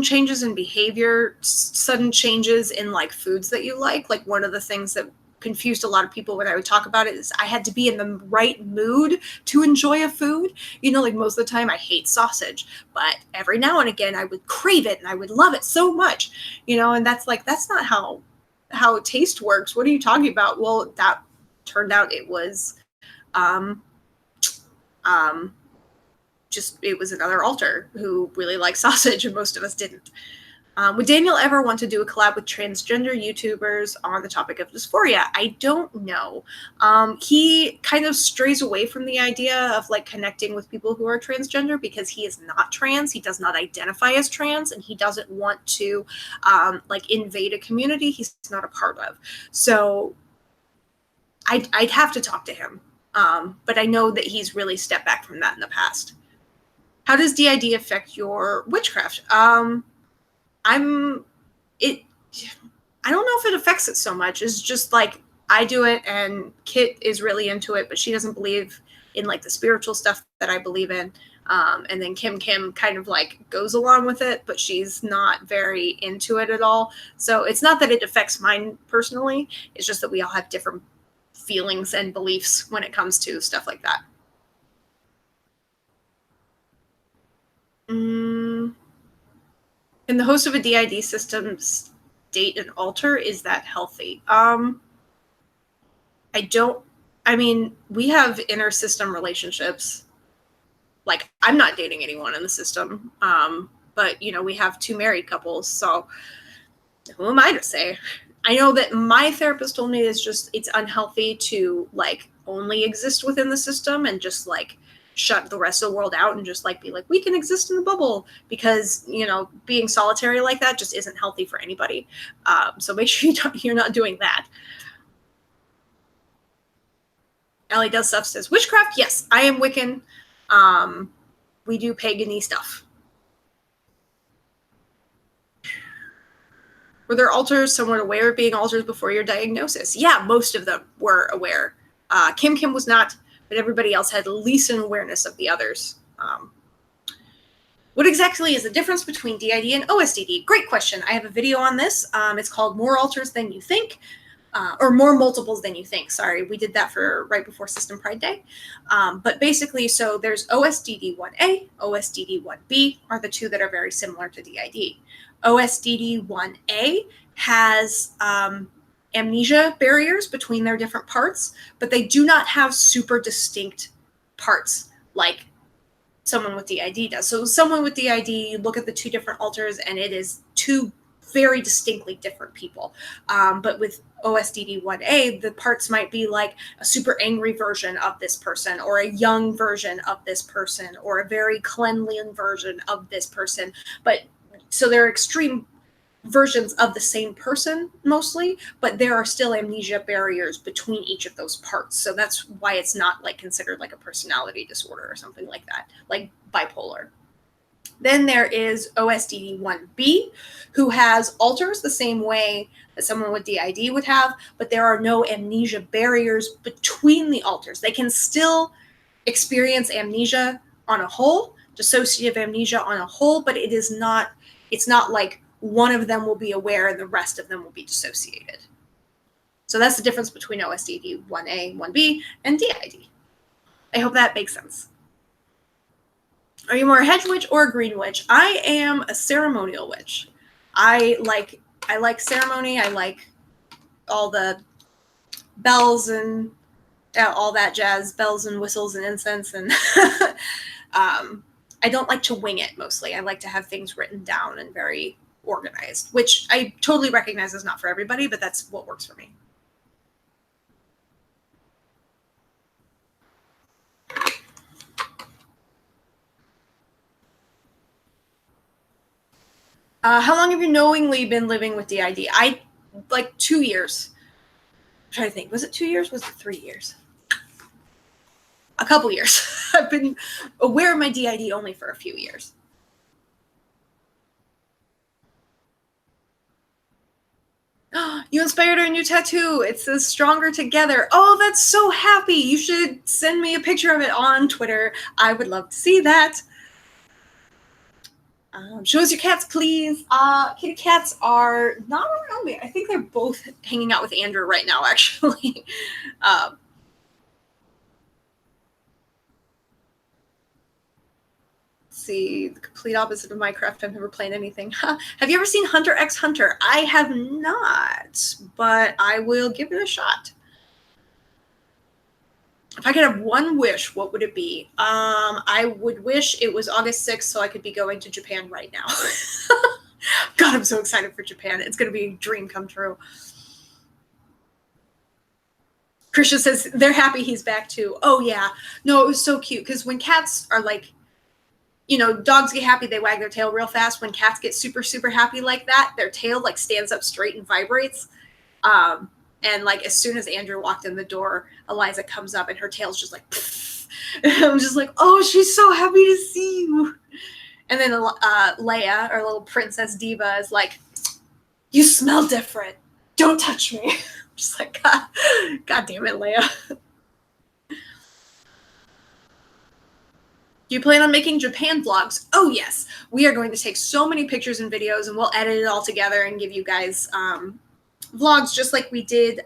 changes in behavior, sudden changes in like foods that you like. Like one of the things that confused a lot of people when I would talk about it is I had to be in the right mood to enjoy a food. Like most of the time I hate sausage, but every now and again I would crave it and I would love it so much, and that's not how how taste works. What are you talking about? Well, that turned out it was um, just, it was another altar who really liked sausage, and most of us didn't. Would Daniel ever want to do a collab with transgender YouTubers on the topic of dysphoria? I don't know. He kind of strays away from the idea of like connecting with people who are transgender because he is not trans. He does not identify as trans, and he doesn't want to like invade a community he's not a part of. So I'd have to talk to him. But I know that he's really stepped back from that in the past. How does DID affect your witchcraft? I don't know if it affects it so much. It's just like I do it, and Kit is really into it, but she doesn't believe in like the spiritual stuff that I believe in. And then Kim kind of like goes along with it, but she's not very into it at all. So it's not that it affects mine personally. It's just that we all have different feelings and beliefs when it comes to stuff like that. Can the host of a DID system state an altar? Is that healthy? We have inter-system relationships. Like, I'm not dating anyone in the system, but, you know, we have 2 married couples, so who am I to say? I know that my therapist told me it's unhealthy to, like, only exist within the system and just, like, shut the rest of the world out and just like be like, we can exist in the bubble, because, you know, being solitary like that just isn't healthy for anybody. So make sure you're not doing that. Ellie does stuff, says witchcraft. Yes, I am Wiccan. We do pagan-y stuff. Were there altars somewhat aware of being altars before your diagnosis? Yeah, most of them were aware. Kim was not, but everybody else had at least an awareness of the others. What exactly is the difference between DID and OSDD? Great question. I have a video on this. It's called More Altars Than You Think, or More Multiples Than You Think. Sorry, we did that for right before System Pride Day. But basically, so there's OSDD 1A, OSDD 1B are the two that are very similar to DID. OSDD 1A has amnesia barriers between their different parts, but they do not have super distinct parts like someone with DID does. So someone with DID, you look at the 2 different altars and it is 2 very distinctly different people. But with OSDD 1A, the parts might be like a super angry version of this person, or a young version of this person, or a very cleanly version of this person. But so they're extreme versions of the same person mostly, but there are still amnesia barriers between each of those parts. So that's why it's not like considered like a personality disorder or something like that, like bipolar. Then there is OSDD 1B, who has alters the same way that someone with DID would have, but there are no amnesia barriers between the alters. They can still experience amnesia on a whole, dissociative amnesia on a whole, but it's not like one of them will be aware and the rest of them will be dissociated. So that's the difference between OSDD 1A, 1B, and DID. I hope that makes sense. Are you more a hedge witch or a green witch? I am a ceremonial witch. I like ceremony. I like all the bells and all that jazz, bells and whistles and incense, and I don't like to wing it mostly. I like to have things written down and very organized, which I totally recognize is not for everybody, but that's what works for me. How long have you knowingly been living with DID? Like 2 years. I'm trying to think. Was it 2 years? Was it 3 years? A couple years. I've been aware of my DID only for a few years. You inspired our new tattoo. It says Stronger Together. Oh, that's so happy. You should send me a picture of it on Twitter. I would love to see that. Show us your cats, please. Kitty cats are not around me. I think they're both hanging out with Andrew right now, actually. see, the complete opposite of Minecraft. I've never played anything. Have you ever seen Hunter x Hunter? I have not, but I will give it a shot. If I could have one wish, what would it be? I would wish it was August 6th so I could be going to Japan right now. God, I'm so excited for Japan. It's going to be a dream come true. Christian says they're happy he's back too. Oh, yeah. No, it was so cute because when cats are like, you know, dogs get happy, they wag their tail real fast. When cats get super, super happy like that, their tail like stands up straight and vibrates. And like as soon as Andrew walked in the door, Eliza comes up and her tail's just like, pfft. And I'm just like, oh, she's so happy to see you. And then Leia, our little princess diva, is like, you smell different. Don't touch me. I'm just like, God damn it, Leia. Do you plan on making Japan vlogs? Oh, yes. We are going to take so many pictures and videos, and we'll edit it all together and give you guys vlogs just like we did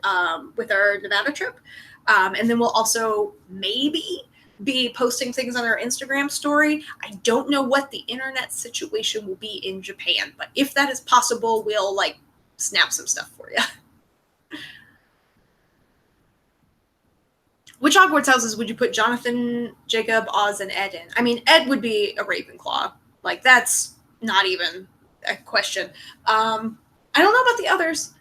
with our Nevada trip. And then we'll also maybe be posting things on our Instagram story. I don't know what the internet situation will be in Japan, but if that is possible, we'll like snap some stuff for you. Which Hogwarts houses would you put Jonathan, Jacob, Oz, and Ed in? I mean, Ed would be a Ravenclaw. Like, that's not even a question. I don't know about the others.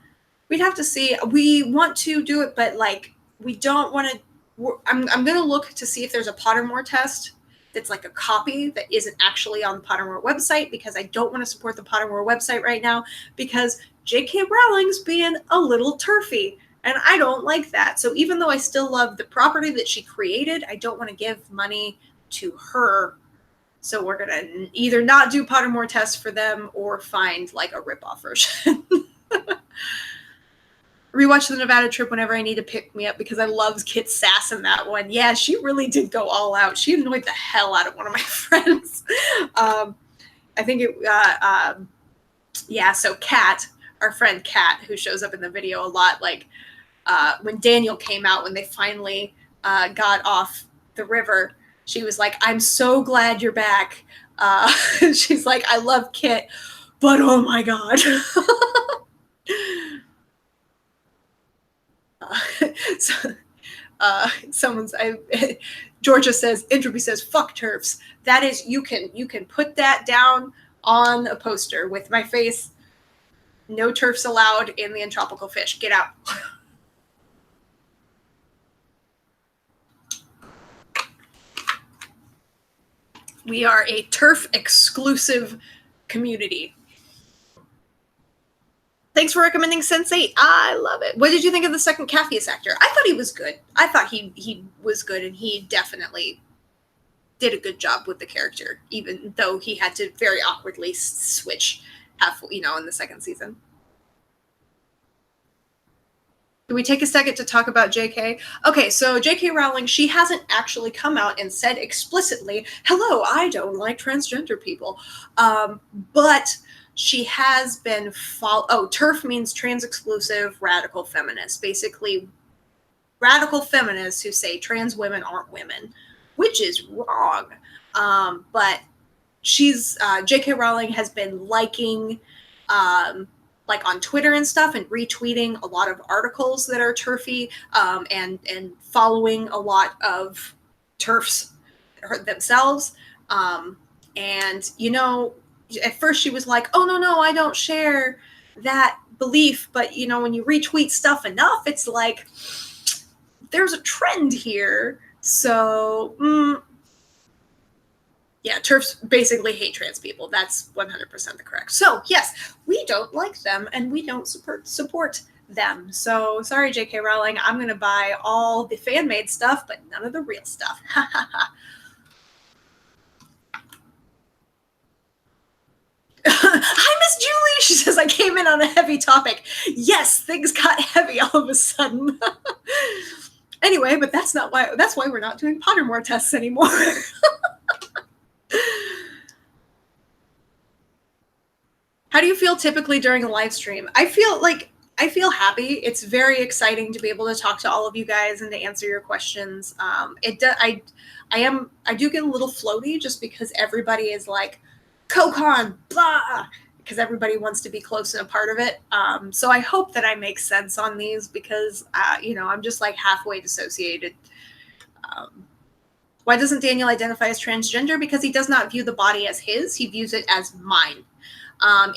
We'd have to see. We want to do it, but, like, we don't want to... I'm going to look to see if there's a Pottermore test that's, like, a copy that isn't actually on the Pottermore website, because I don't want to support the Pottermore website right now, because J.K. Rowling's being a little turfy. And I don't like that. So even though I still love the property that she created, I don't want to give money to her. So we're going to either not do Pottermore tests for them or find like a ripoff version. Rewatch the Nevada trip whenever I need to pick me up because I love Kit's sass in that one. Yeah, she really did go all out. She annoyed the hell out of one of my friends. I think it, yeah, so Kat, our friend Kat, who shows up in the video a lot, like, when Daniel came out, when they finally got off the river, she was like, I'm so glad you're back. She's like, I love Kit, but oh my God. Georgia says, Entropy says, fuck turfs. That is, you can put that down on a poster with my face. No turfs allowed in the Entropical Fish. Get out. We are a turf exclusive community. Thanks for recommending Sense8. I love it. What did you think of the second Capheus actor? I thought he was good. I thought he was good, and he definitely did a good job with the character, even though he had to very awkwardly switch in the second season. Can we take a second to talk about JK? Okay, so JK Rowling, she hasn't actually come out and said explicitly, hello, I don't like transgender people. But she has been TERF means trans exclusive radical feminist. Basically, radical feminists who say trans women aren't women, which is wrong. But she's, JK Rowling has been liking, like on Twitter and stuff, and retweeting a lot of articles that are TERFy, and following a lot of TERFs themselves. And, at first she was like, oh, no, I don't share that belief. But, when you retweet stuff enough, it's like, there's a trend here. So, yeah, TERFs basically hate trans people. That's 100% the correct. So, yes, we don't like them, and we don't support them. So, sorry, J.K. Rowling. I'm going to buy all the fan-made stuff, but none of the real stuff. Ha, ha, ha. Hi, Miss Julie. She says, I came in on a heavy topic. Yes, things got heavy all of a sudden. Anyway, but that's why we're not doing Pottermore tests anymore. How do you feel typically during a live stream? I feel happy. It's very exciting to be able to talk to all of you guys and to answer your questions. I do get a little floaty just because everybody is like, Kokon, blah, because everybody wants to be close and a part of it. So I hope that I make sense on these because, I'm just like halfway dissociated. Why doesn't Daniel identify as transgender? Because he does not view the body as his. He views it as mine.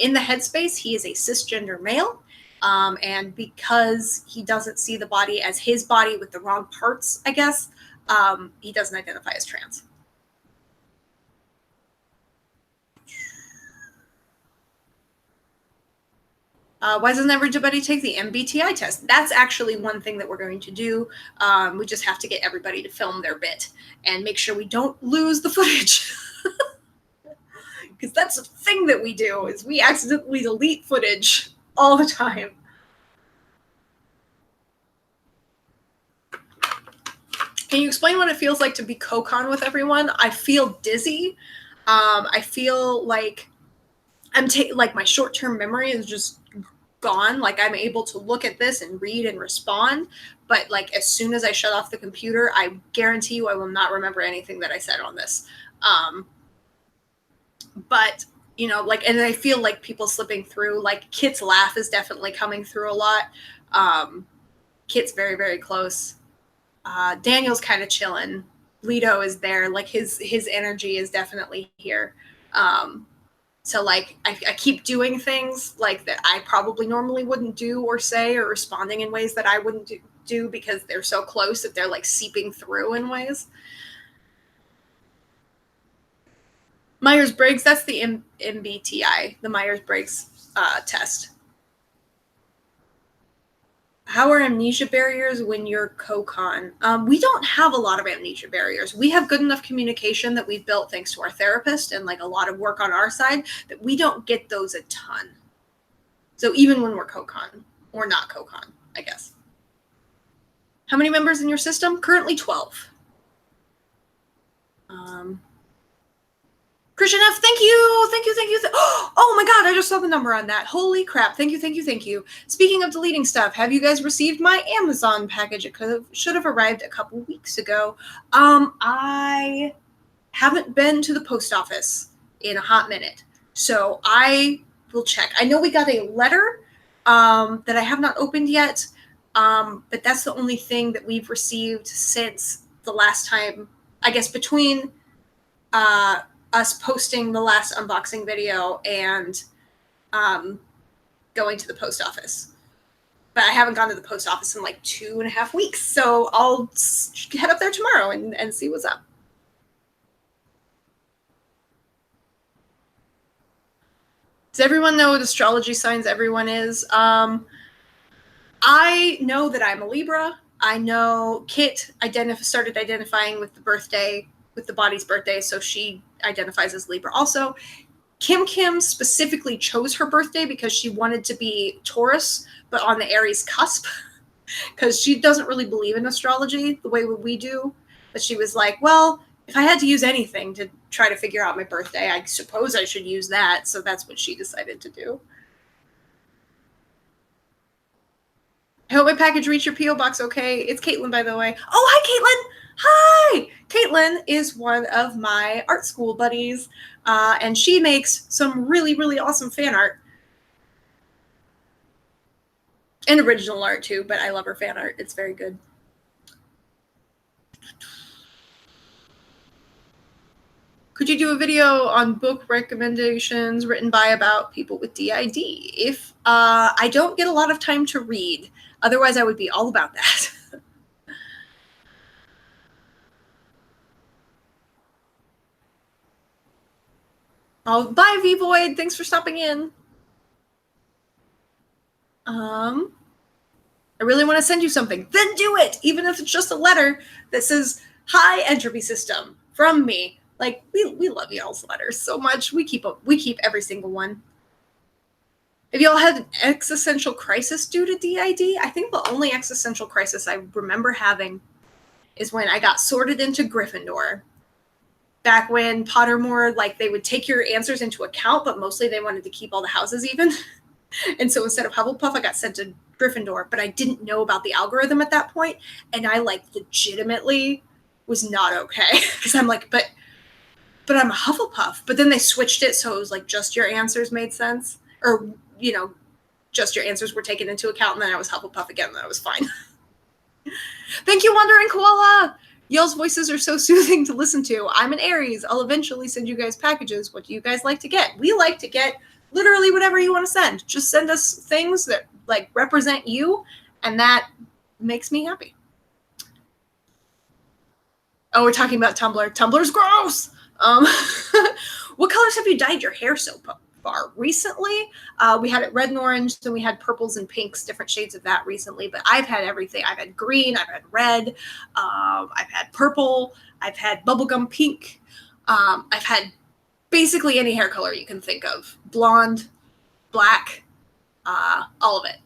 In the headspace, he is a cisgender male. And because he doesn't see the body as his body with the wrong parts, I guess, he doesn't identify as trans. Why doesn't everybody take the MBTI test? That's actually one thing that we're going to do. We just have to get everybody to film their bit and make sure we don't lose the footage. Because that's the thing that we do, is we accidentally delete footage all the time. Can you explain what it feels like to be Kokon with everyone? I feel dizzy. I feel like like my short-term memory is just gone. Like I'm able to look at this and read and respond, but like as soon as I shut off the computer, I guarantee you I will not remember anything that I said on this. But like, and I feel like people slipping through, like Kit's laugh is definitely coming through a lot. Kit's very, very close. Daniel's kind of chilling. Leto is there. Like his energy is definitely here. So like I keep doing things like that I probably normally wouldn't do or say, or responding in ways that I wouldn't do because they're so close that they're like seeping through in ways. Myers-Briggs, that's the MBTI, the Myers-Briggs test. How are amnesia barriers when you're Kokon? We don't have a lot of amnesia barriers. We have good enough communication that we've built thanks to our therapist and like a lot of work on our side that we don't get those a ton. So even when we're Kokon or not Kokon, I guess. How many members in your system? Currently 12. Christian F, thank you. Oh my God, I just saw the number on that. Holy crap. Thank you. Speaking of deleting stuff, have you guys received my Amazon package? It should have arrived a couple weeks ago. I haven't been to the post office in a hot minute, so I will check. I know we got a letter that I have not opened yet, but that's the only thing that we've received since the last time, I guess, between us posting the last unboxing video and going to the post office. But I haven't gone to the post office in like 2.5 weeks, so I'll head up there tomorrow and see what's up. Does everyone know what astrology signs everyone is? I know that I'm a Libra. I know Kit started identifying with the birthday, with the body's birthday, so she identifies as Libra also. Kim specifically chose her birthday because she wanted to be Taurus, but on the Aries cusp, because she doesn't really believe in astrology the way we do. But she was like, well, if I had to use anything to try to figure out my birthday, I suppose I should use that. So that's what she decided to do. I hope my package reached your P.O. box okay. It's Caitlin, by the way. Oh, hi, Caitlin. Hi! Caitlin is one of my art school buddies, and she makes some really, really awesome fan art. And original art, too, but I love her fan art. It's very good. Could you do a video on book recommendations written by about people with DID? If I don't get a lot of time to read, otherwise I would be all about that. Oh, bye, V-Void. Thanks for stopping in. I really want to send you something. Then do it, even if it's just a letter that says, "Hi, Entropy System," from me. Like, we love y'all's letters so much. We keep every single one. Have y'all had an existential crisis due to DID? I think the only existential crisis I remember having is when I got sorted into Gryffindor. Back when Pottermore, like, they would take your answers into account, but mostly they wanted to keep all the houses even. And so instead of Hufflepuff, I got sent to Gryffindor, but I didn't know about the algorithm at that point. And I, like, legitimately was not okay because I'm like, but I'm a Hufflepuff. But then they switched it so it was like just your answers made sense, or just your answers were taken into account, and then I was Hufflepuff again, and that was fine. Thank you, Wandering Koala. Y'all's voices are so soothing to listen to. I'm an Aries. I'll eventually send you guys packages. What do you guys like to get? We like to get literally whatever you want to send. Just send us things that like represent you, and that makes me happy. Oh, we're talking about Tumblr. Tumblr's gross. What colors have you dyed your hair so far? Recently, we had it red and orange, then we had purples and pinks, different shades of that recently, but I've had everything. I've had green, I've had red, I've had purple, I've had bubblegum pink, I've had basically any hair color you can think of. Blonde, black, all of it.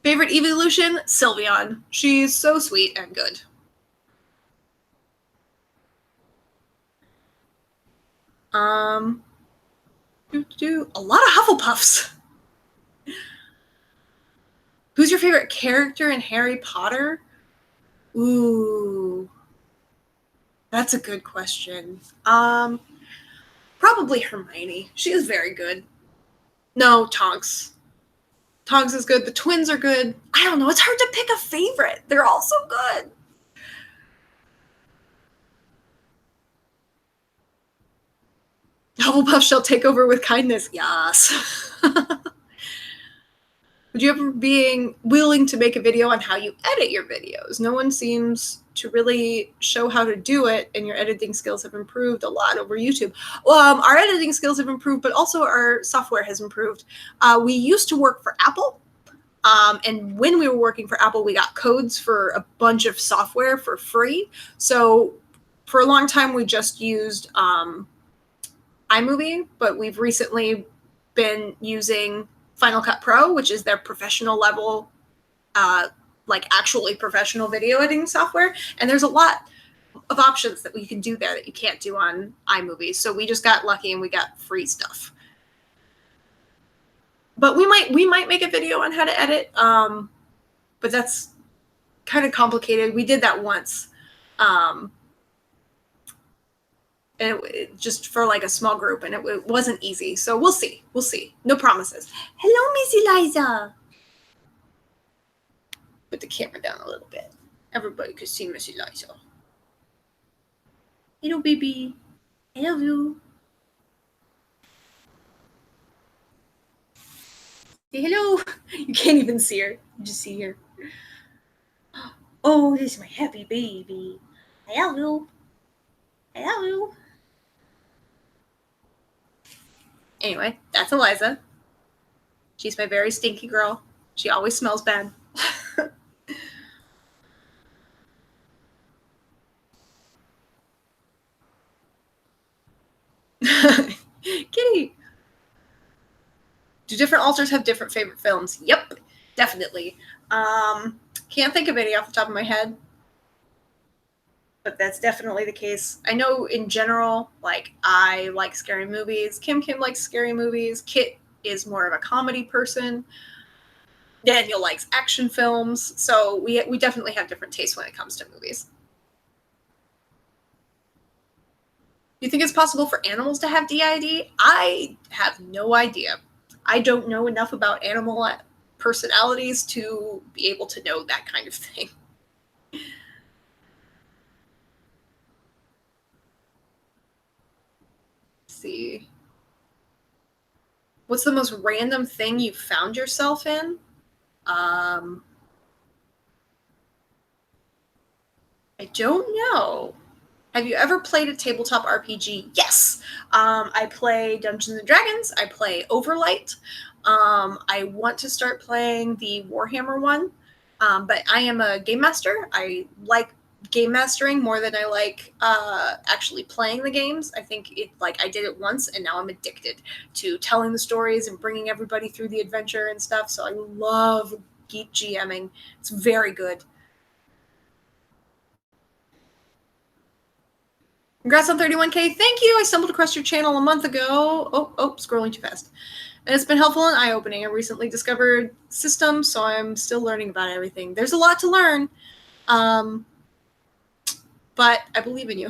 Favorite evolution? Sylveon. She's so sweet and good. A lot of Hufflepuffs. Who's your favorite character in Harry Potter? Ooh, that's a good question. Probably Hermione. She is very good. No, Tonks. Tonks is good. The twins are good. I don't know. It's hard to pick a favorite. They're all so good. Hufflepuff shall take over with kindness. Yes. Would you ever be willing to make a video on how you edit your videos? No one seems to really show how to do it, and your editing skills have improved a lot over YouTube. Our editing skills have improved, but also our software has improved. We used to work for Apple, and when we were working for Apple, we got codes for a bunch of software for free. So for a long time, we just used iMovie, but we've recently been using Final Cut Pro, which is their professional level, like actually professional video editing software. And there's a lot of options that we can do there that you can't do on iMovie. So we just got lucky and we got free stuff. But we might make a video on how to edit, but that's kind of complicated. We did that once. And it just for like a small group, and it wasn't easy. So we'll see. No promises. Hello, Missy Liza. Put the camera down a little bit. Everybody could see Missy Liza. Hello, baby. I love you. Say hello. You can't even see her. You just see her. Oh, this is my happy baby. I love you. I love you. Anyway, that's Eliza. She's my very stinky girl. She always smells bad. Kitty. Do different altars have different favorite films? Yep, definitely. Can't think of any off the top of my head, but that's definitely the case. I know in general, like, I like scary movies. Kim likes scary movies. Kit is more of a comedy person. Daniel likes action films. So we definitely have different tastes when it comes to movies. Do you think it's possible for animals to have DID? I have no idea. I don't know enough about animal personalities to be able to know that kind of thing. See. What's the most random thing you found yourself in? I don't know. Have you ever played a tabletop RPG? Yes. I play Dungeons and Dragons. I play Overlight. I want to start playing the Warhammer one, but I am a game master. I like game mastering more than I like actually playing the games. I think I did it once, and now I'm addicted to telling the stories and bringing everybody through the adventure and stuff. So I love geek GMing. It's very good. Congrats on 31K. Thank you. I stumbled across your channel a month ago. Oh, scrolling too fast. And it's been helpful and eye-opening. I recently discovered systems, so I'm still learning about everything. There's a lot to learn. but I believe in you.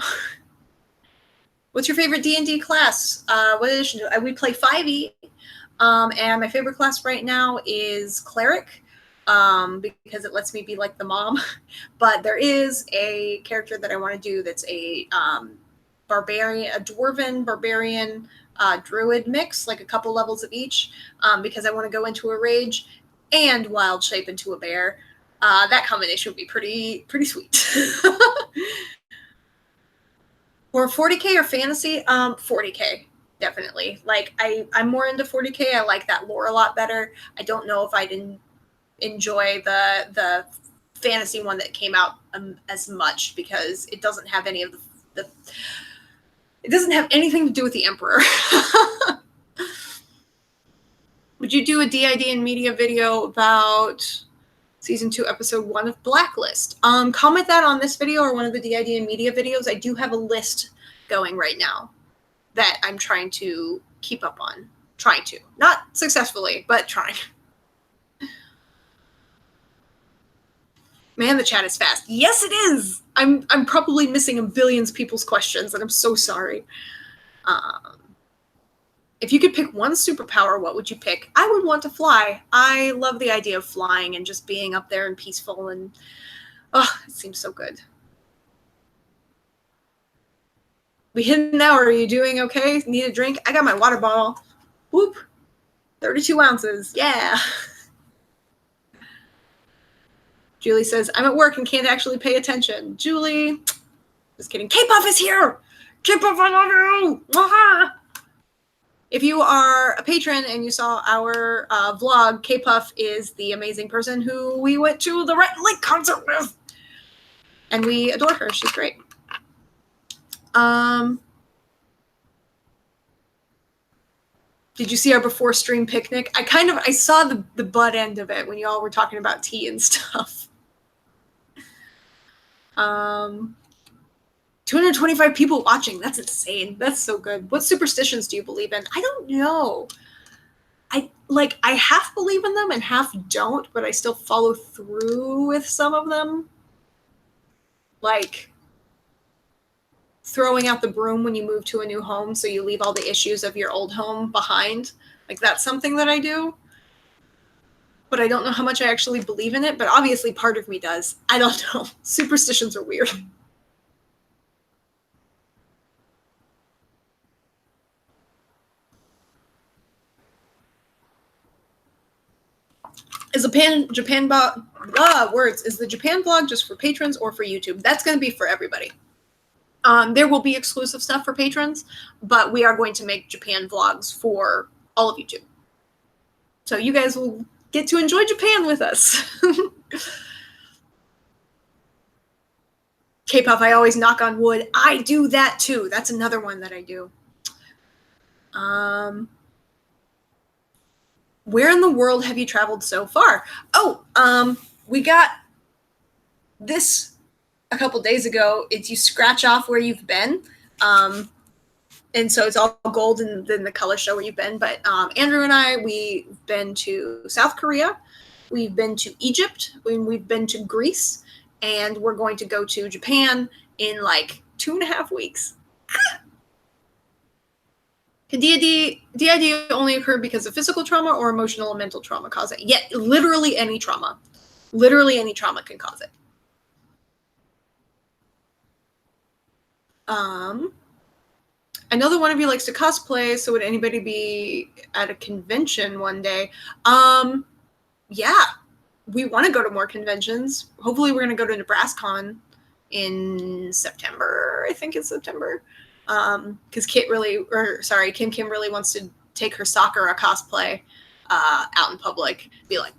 What's your favorite D&D class? What edition do we play 5e? And my favorite class right now is Cleric, because it lets me be like the mom. But there is a character that I want to do that's a barbarian, a dwarven barbarian druid mix, like a couple levels of each, because I want to go into a rage and wild shape into a bear. That combination would be pretty sweet. Or 40K or fantasy? 40K, definitely. Like, I'm more into 40K. I like that lore a lot better. I don't know if I'd enjoy the fantasy one that came out as much, because it doesn't have any of the it doesn't have anything to do with the Emperor. Would you do a DID and media video about Season 2, Episode 1 of Blacklist? Comment that on this video or one of the DID and media videos. I do have a list going right now that I'm trying to keep up on. Trying to. Not successfully, but trying. Man, the chat is fast. Yes, it is! I'm probably missing a billion people's questions, and I'm so sorry. If you could pick one superpower, what would you pick? I would want to fly. I love the idea of flying and just being up there and peaceful, and oh, it seems so good. We hit an hour. Are you doing okay? Need a drink? I got my water bottle. Whoop. 32 ounces. Yeah. Julie says, I'm at work and can't actually pay attention. Julie. Just kidding. K-Puff is here. K-Puff, I love you. Mwah! If you are a patron and you saw our vlog, K-Puff is the amazing person who we went to the Red Lake concert with. And we adore her. She's great. Did you see our before stream picnic? I saw the butt end of it when you all were talking about tea and stuff. 225 people watching. That's insane. That's so good. What superstitions do you believe in? I don't know. I half believe in them and half don't, but I still follow through with some of them. Like throwing out the broom when you move to a new home, so you leave all the issues of your old home behind. Like, that's something that I do. But I don't know how much I actually believe in it, but obviously part of me does. I don't know. Superstitions are weird. Is the Japan blog is the Japan blog just for patrons or for YouTube? That's going to be for everybody. There will be exclusive stuff for patrons, but we are going to make Japan vlogs for all of YouTube. So you guys will get to enjoy Japan with us. K-Puff, I always knock on wood. I do that too. That's another one that I do. Where in the world have you traveled so far? Oh, we got this a couple days ago. It's you scratch off where you've been. And so it's all gold and then the colors show where you've been. But Andrew and I, we've been to South Korea. We've been to Egypt. We've been to Greece. And we're going to go to Japan in like 2.5 weeks. Can DID only occur because of physical trauma or emotional and mental trauma cause it? Yeah, literally any trauma. Literally any trauma can cause it. I know that one of you likes to cosplay, so would anybody be at a convention one day? Yeah, we want to go to more conventions. Hopefully we're going to go to NebraskaCon in September. I think it's September. Because Kim Kim really wants to take her Sakura cosplay out in public. Be like,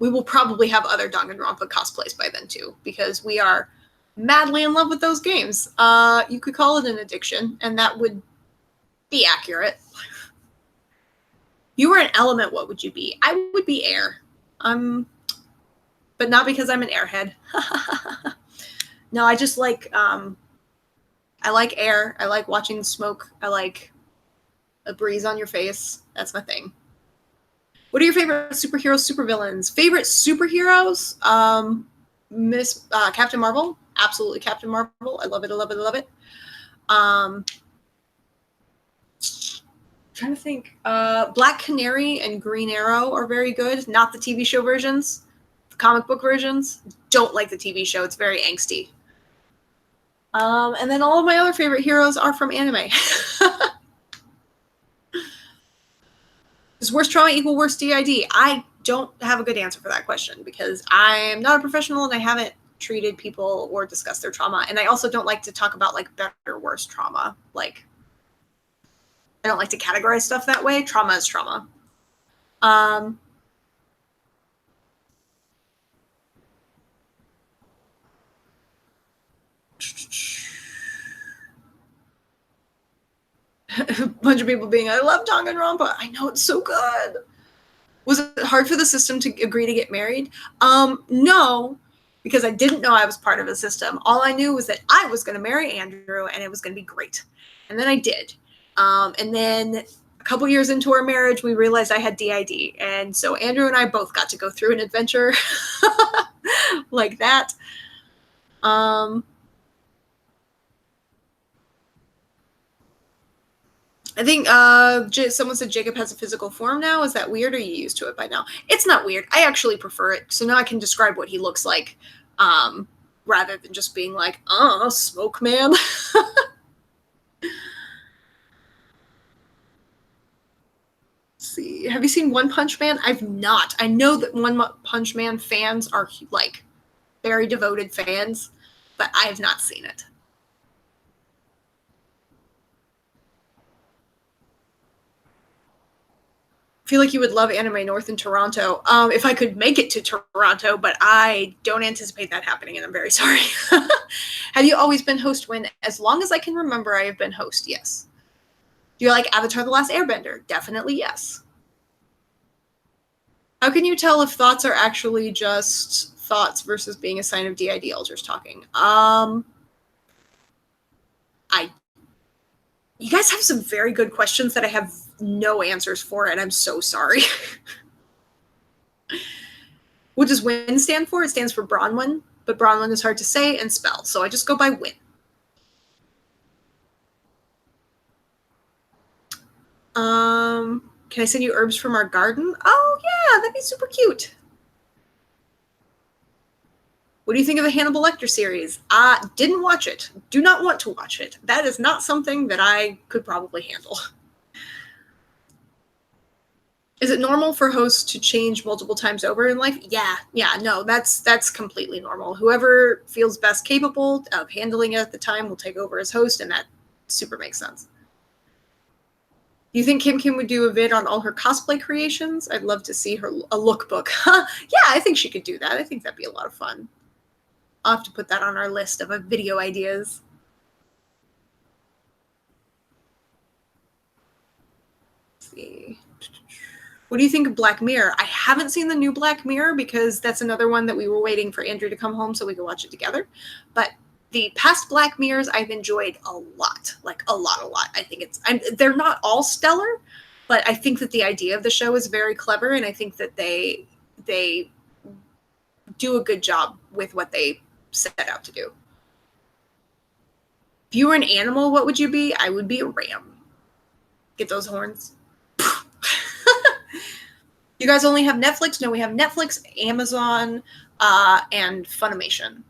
we will probably have other Danganronpa cosplays by then too, because we are madly in love with those games. You could call it an addiction, and that would be accurate. You were an element, what would you be? I would be air. But not because I'm an airhead. No, I just like, I like air. I like watching the smoke. I like a breeze on your face. That's my thing. What are your favorite superheroes, supervillains? Favorite superheroes? Miss Captain Marvel, absolutely Captain Marvel. I love it. I love it. I love it. Trying to think. Black Canary and Green Arrow are very good. Not the TV show versions, the comic book versions. Don't like the TV show. It's very angsty. And then all of my other favorite heroes are from anime. Does worst trauma equal worst DID? I don't have a good answer for that question because I'm not a professional and I haven't treated people or discussed their trauma. And I also don't like to talk about like better, worse trauma. Like, I don't like to categorize stuff that way. Trauma is trauma. A bunch of people being, I love Danganronpa. I know it's so good. Was it hard for the system to agree to get married? No, because I didn't know I was part of a system. All I knew was that I was going to marry Andrew and it was going to be great. And then I did. And then a couple years into our marriage, we realized I had DID. And so Andrew and I both got to go through an adventure like that. I think someone said Jacob has a physical form now. Is that weird or are you used to it by now? It's not weird. I actually prefer it. So now I can describe what he looks like rather than just being like, smoke man. Let's see. Have you seen One Punch Man? I've not. I know that One Punch Man fans are like very devoted fans, but I have not seen it. I feel like you would love Anime North in Toronto if I could make it to Toronto, but I don't anticipate that happening, and I'm very sorry. Have you always been host, Win? As long as I can remember, I have been host, yes. Do you like Avatar The Last Airbender? Definitely yes. How can you tell if thoughts are actually just thoughts versus being a sign of DID elders talking? You guys have some very good questions that I have no answers for, and I'm so sorry. What does WIN stand for? It stands for Bronwyn, but Bronwyn is hard to say and spell, so I just go by WIN. Can I send you herbs from our garden? Oh, yeah, that'd be super cute. What do you think of the Hannibal Lecter series? Didn't watch it. Do not want to watch it. That is not something that I could probably handle. Is it normal for hosts to change multiple times over in life? Yeah, no, that's completely normal. Whoever feels best capable of handling it at the time will take over as host, and that super makes sense. Do you think Kim would do a vid on all her cosplay creations? I'd love to see a lookbook. Yeah, I think she could do that. I think that'd be a lot of fun. I'll have to put that on our list of video ideas. Let's see. What do you think of Black Mirror? I haven't seen the new Black Mirror because that's another one that we were waiting for Andrew to come home so we could watch it together. But the past Black Mirrors I've enjoyed a lot, like a lot. I think they're not all stellar, but I think that the idea of the show is very clever, and I think that they do a good job with what they set out to do. If you were an animal, what would you be? I would be a ram. Get those horns. You guys only have Netflix? No, we have Netflix, Amazon, and Funimation.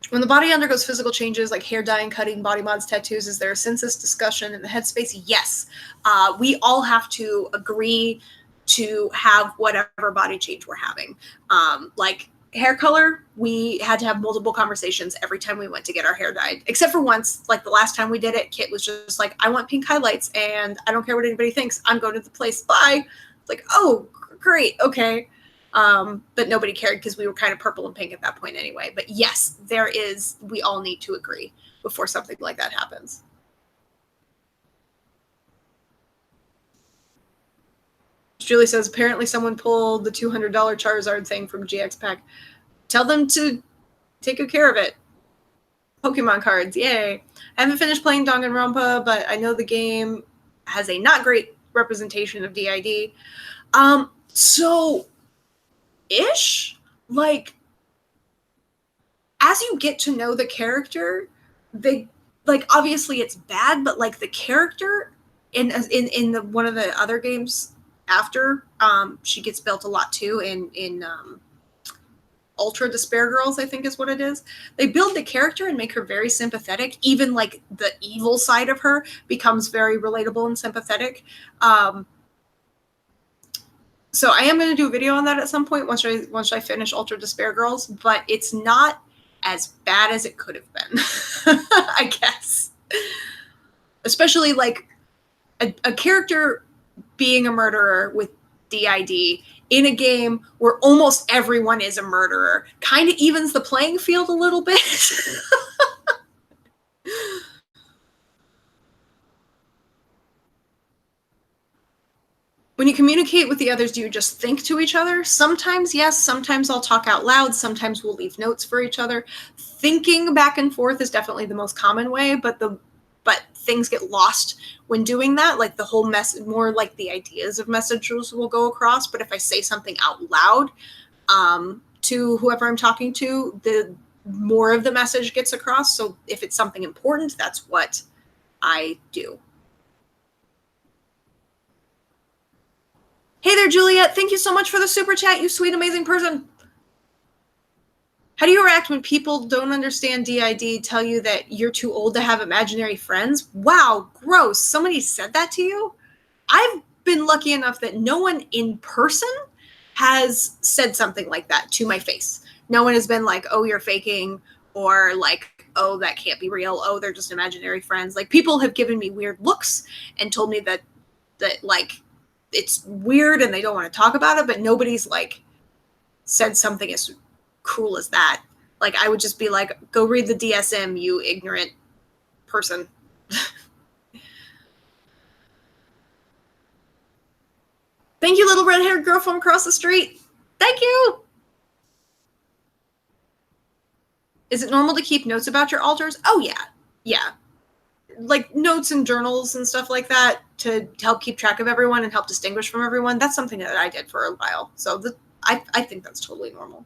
When the body undergoes physical changes like hair dyeing, cutting, body mods, tattoos, is there a census discussion in the headspace? Yes. We all have to agree to have whatever body change we're having. Like hair color, we had to have multiple conversations every time we went to get our hair dyed, except for once, like the last time we did it, Kit was just like, I want pink highlights and I don't care what anybody thinks. I'm going to the place. Bye. It's like, oh, great. Okay. But nobody cared because we were kind of purple and pink at that point anyway. But yes, we all need to agree before something like that happens. Julie says, apparently someone pulled the $200 Charizard thing from GX Pack. Tell them to take good care of it. Pokemon cards, yay. I haven't finished playing Danganronpa, but I know the game has a not great representation of DID. So ish, like, as you get to know the character, they, like, obviously it's bad, but like the character in the one of the other games after, she gets built a lot too in Ultra Despair Girls, I think is what it is. They build the character and make her very sympathetic. Even like the evil side of her becomes very relatable and sympathetic. So I am going to do a video on that at some point once I finish Ultra Despair Girls, but it's not as bad as it could have been, I guess. Especially like a character being a murderer with DID in a game where almost everyone is a murderer kind of evens the playing field a little bit. When you communicate with the others, do you just think to each other? Sometimes, yes. Sometimes I'll talk out loud. Sometimes we'll leave notes for each other. Thinking back and forth is definitely the most common way, but things get lost when doing that. Like the whole message, more like the ideas of messages will go across. But if I say something out loud to whoever I'm talking to, the more of the message gets across. So if it's something important, that's what I do. Hey there, Juliet. Thank you so much for the super chat, you sweet, amazing person. How do you react when people don't understand DID, tell you that you're too old to have imaginary friends? Wow, gross. Somebody said that to you? I've been lucky enough that no one in person has said something like that to my face. No one has been like, oh, you're faking, or like, oh, that can't be real. Oh, they're just imaginary friends. Like, people have given me weird looks and told me that like, it's weird and they don't want to talk about it, but nobody's like said something as cruel as that. Like, I would just be like, go read the DSM, you ignorant person. Thank you, little red-haired girl from across the street. Thank you. Is it normal to keep notes about your altars? Oh, yeah. Yeah. Like notes and journals and stuff like that to help keep track of everyone and help distinguish from everyone. That's something that I did for a while. So I think that's totally normal.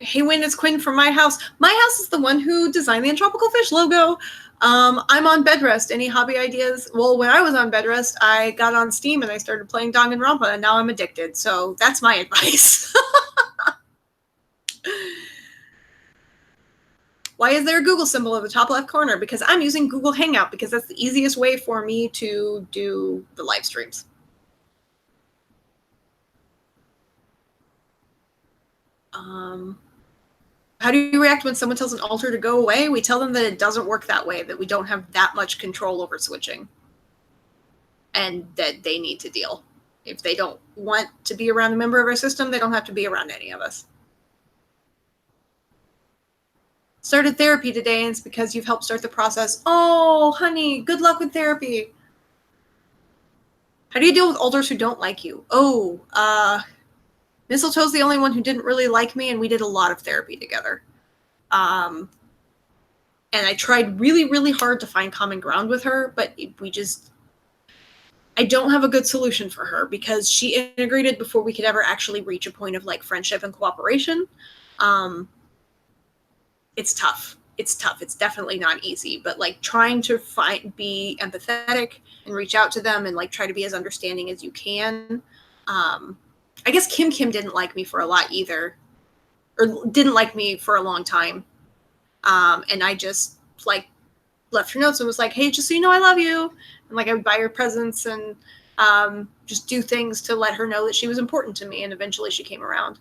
Hey, Wynn, it's Quinn from my house. My house is the one who designed the Entropical Fish logo. I'm on bed rest. Any hobby ideas? Well, when I was on bed rest, I got on Steam and I started playing Danganronpa, and now I'm addicted. So that's my advice. Why is there a Google symbol in the top left corner? Because I'm using Google Hangout, because that's the easiest way for me to do the live streams. How do you react when someone tells an altar to go away? We tell them that it doesn't work that way, that we don't have that much control over switching, and that they need to deal. If they don't want to be around a member of our system, they don't have to be around any of us. Started therapy today, and it's because you've helped start the process. Oh, honey, good luck with therapy. How do you deal with altars who don't like you? Oh, Mistletoe's the only one who didn't really like me, and we did a lot of therapy together. And I tried really, really hard to find common ground with her, but I don't have a good solution for her, because she integrated before we could ever actually reach a point of like friendship and cooperation. It's tough. It's tough. It's definitely not easy, but like trying to be empathetic and reach out to them and like try to be as understanding as you can. I guess Kim didn't like me for a lot either, or didn't like me for a long time. And I just like left her notes and was like, hey, just so you know, I love you. And like, I would buy her presents and just do things to let her know that she was important to me. And eventually she came around.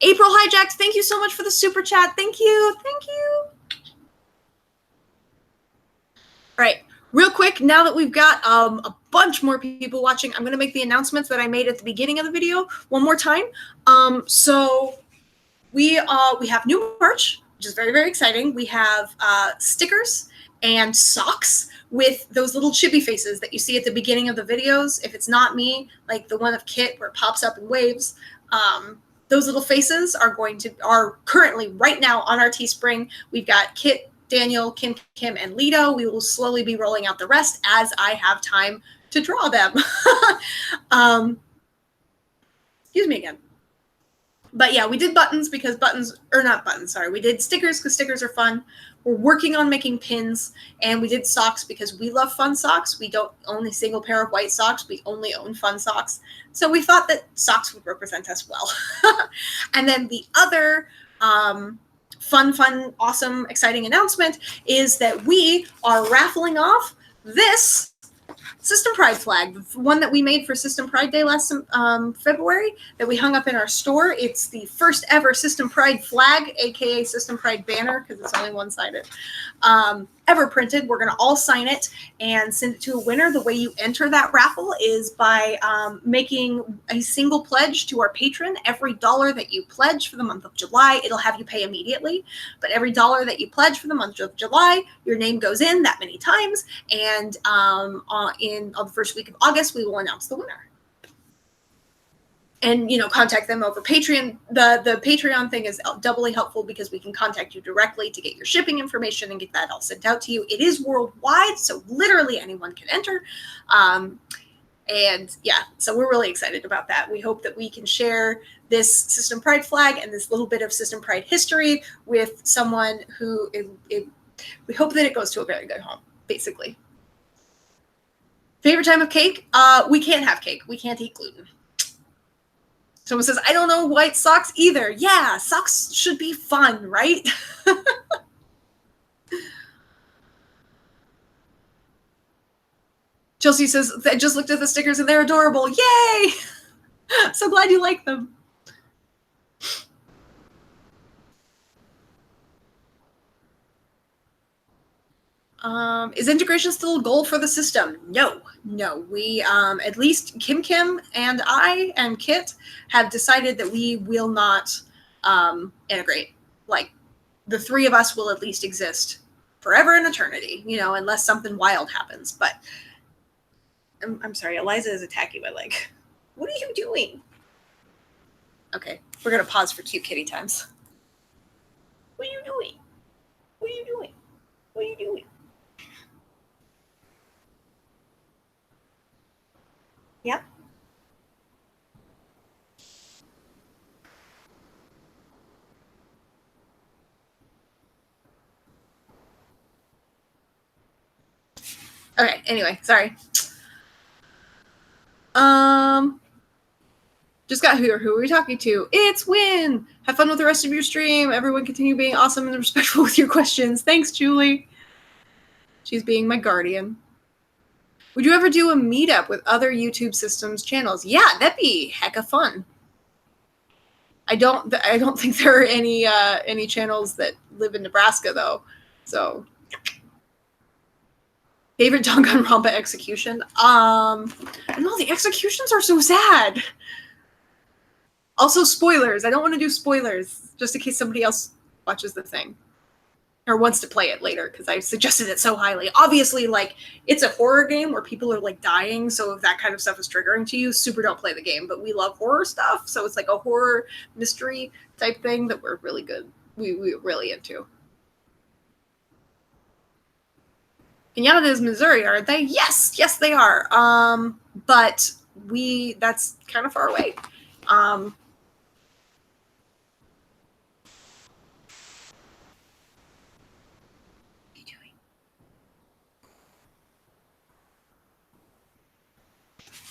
April Hijacked, thank you so much for the super chat. Thank you. Thank you. All right. Real quick, now that we've got a bunch more people watching, I'm going to make the announcements that I made at the beginning of the video one more time. So we have new merch, which is very, very exciting. We have stickers and socks with those little chibi faces that you see at the beginning of the videos. If it's not me, like the one of Kit where it pops up and waves, those little faces are currently right now on our Teespring. We've got Kit Daniel, Kim, and Lito. We will slowly be rolling out the rest as I have time to draw them. Excuse me again. But yeah, we did buttons because we did stickers because stickers are fun. We're working on making pins, and we did socks because we love fun socks. We don't own a single pair of white socks. We only own fun socks. So we thought that socks would represent us well. And then the other fun, awesome, exciting announcement is that we are raffling off this System Pride flag, the one that we made for System Pride Day last February that we hung up in our store. It's the first ever System Pride flag, aka System Pride banner, because it's only one-sided, ever printed. We're going to all sign it and send it to a winner. The way you enter that raffle is by making a single pledge to our patron. Every $1 that you pledge for the month of July, it'll have you pay immediately. But every $1 that you pledge for the month of July, your name goes in that many times. And on the first week of August, we will announce the winner. And, contact them over Patreon. The Patreon thing is doubly helpful because we can contact you directly to get your shipping information and get that all sent out to you. It is worldwide, so literally anyone can enter. And yeah, so we're really excited about that. We hope that we can share this System Pride flag and this little bit of System Pride history with someone who we hope that it goes to a very good home, basically. Favorite time of cake? We can't have cake. We can't eat gluten. Someone says, I don't know white socks either. Yeah, socks should be fun, right? Chelsea says, I just looked at the stickers and they're adorable. Yay! So glad you like them. Is integration still a goal for the system? No. We, at least Kim and I and Kit have decided that we will not integrate. Like, the three of us will at least exist forever and eternity, unless something wild happens. But I'm sorry, Eliza is attacking my leg. What are you doing? Okay, we're going to pause for cute kitty times. What are you doing? What are you doing? What are you doing? Yep. Okay, anyway, sorry. Just got here. Who are we talking to? It's Win. Have fun with the rest of your stream. Everyone continue being awesome and respectful with your questions. Thanks, Julie. She's being my guardian. Would you ever do a meetup with other YouTube systems channels? Yeah, that'd be heck of fun. I don't think there are any channels that live in Nebraska though. So favorite Danganronpa execution? I don't know, the executions are so sad. Also spoilers. I don't want to do spoilers just in case somebody else watches the thing or wants to play it later because I suggested it so highly. Obviously, like, it's a horror game where people are like dying, so if that kind of stuff is triggering to you, super don't play the game. But we love horror stuff, so it's like a horror mystery type thing that we're really good. We're really into. Canada is Missouri, aren't they? Yes, they are. But that's kind of far away.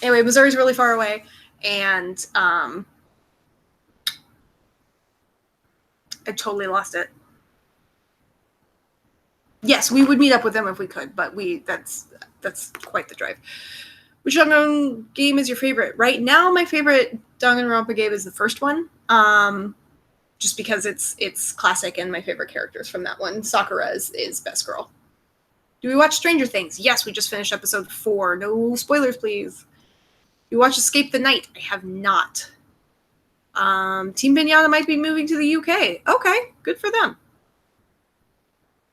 Anyway, Missouri's really far away, and I totally lost it. Yes, we would meet up with them if we could, but that's quite the drive. Which Danganronpa game is your favorite? Right now, my favorite Danganronpa game is the first one, just because it's classic and my favorite characters from that one. Sakura is best girl. Do we watch Stranger Things? Yes, we just finished episode 4. No spoilers, please. You watch Escape the Night? I have not. Team Pinata might be moving to the UK. Okay, good for them.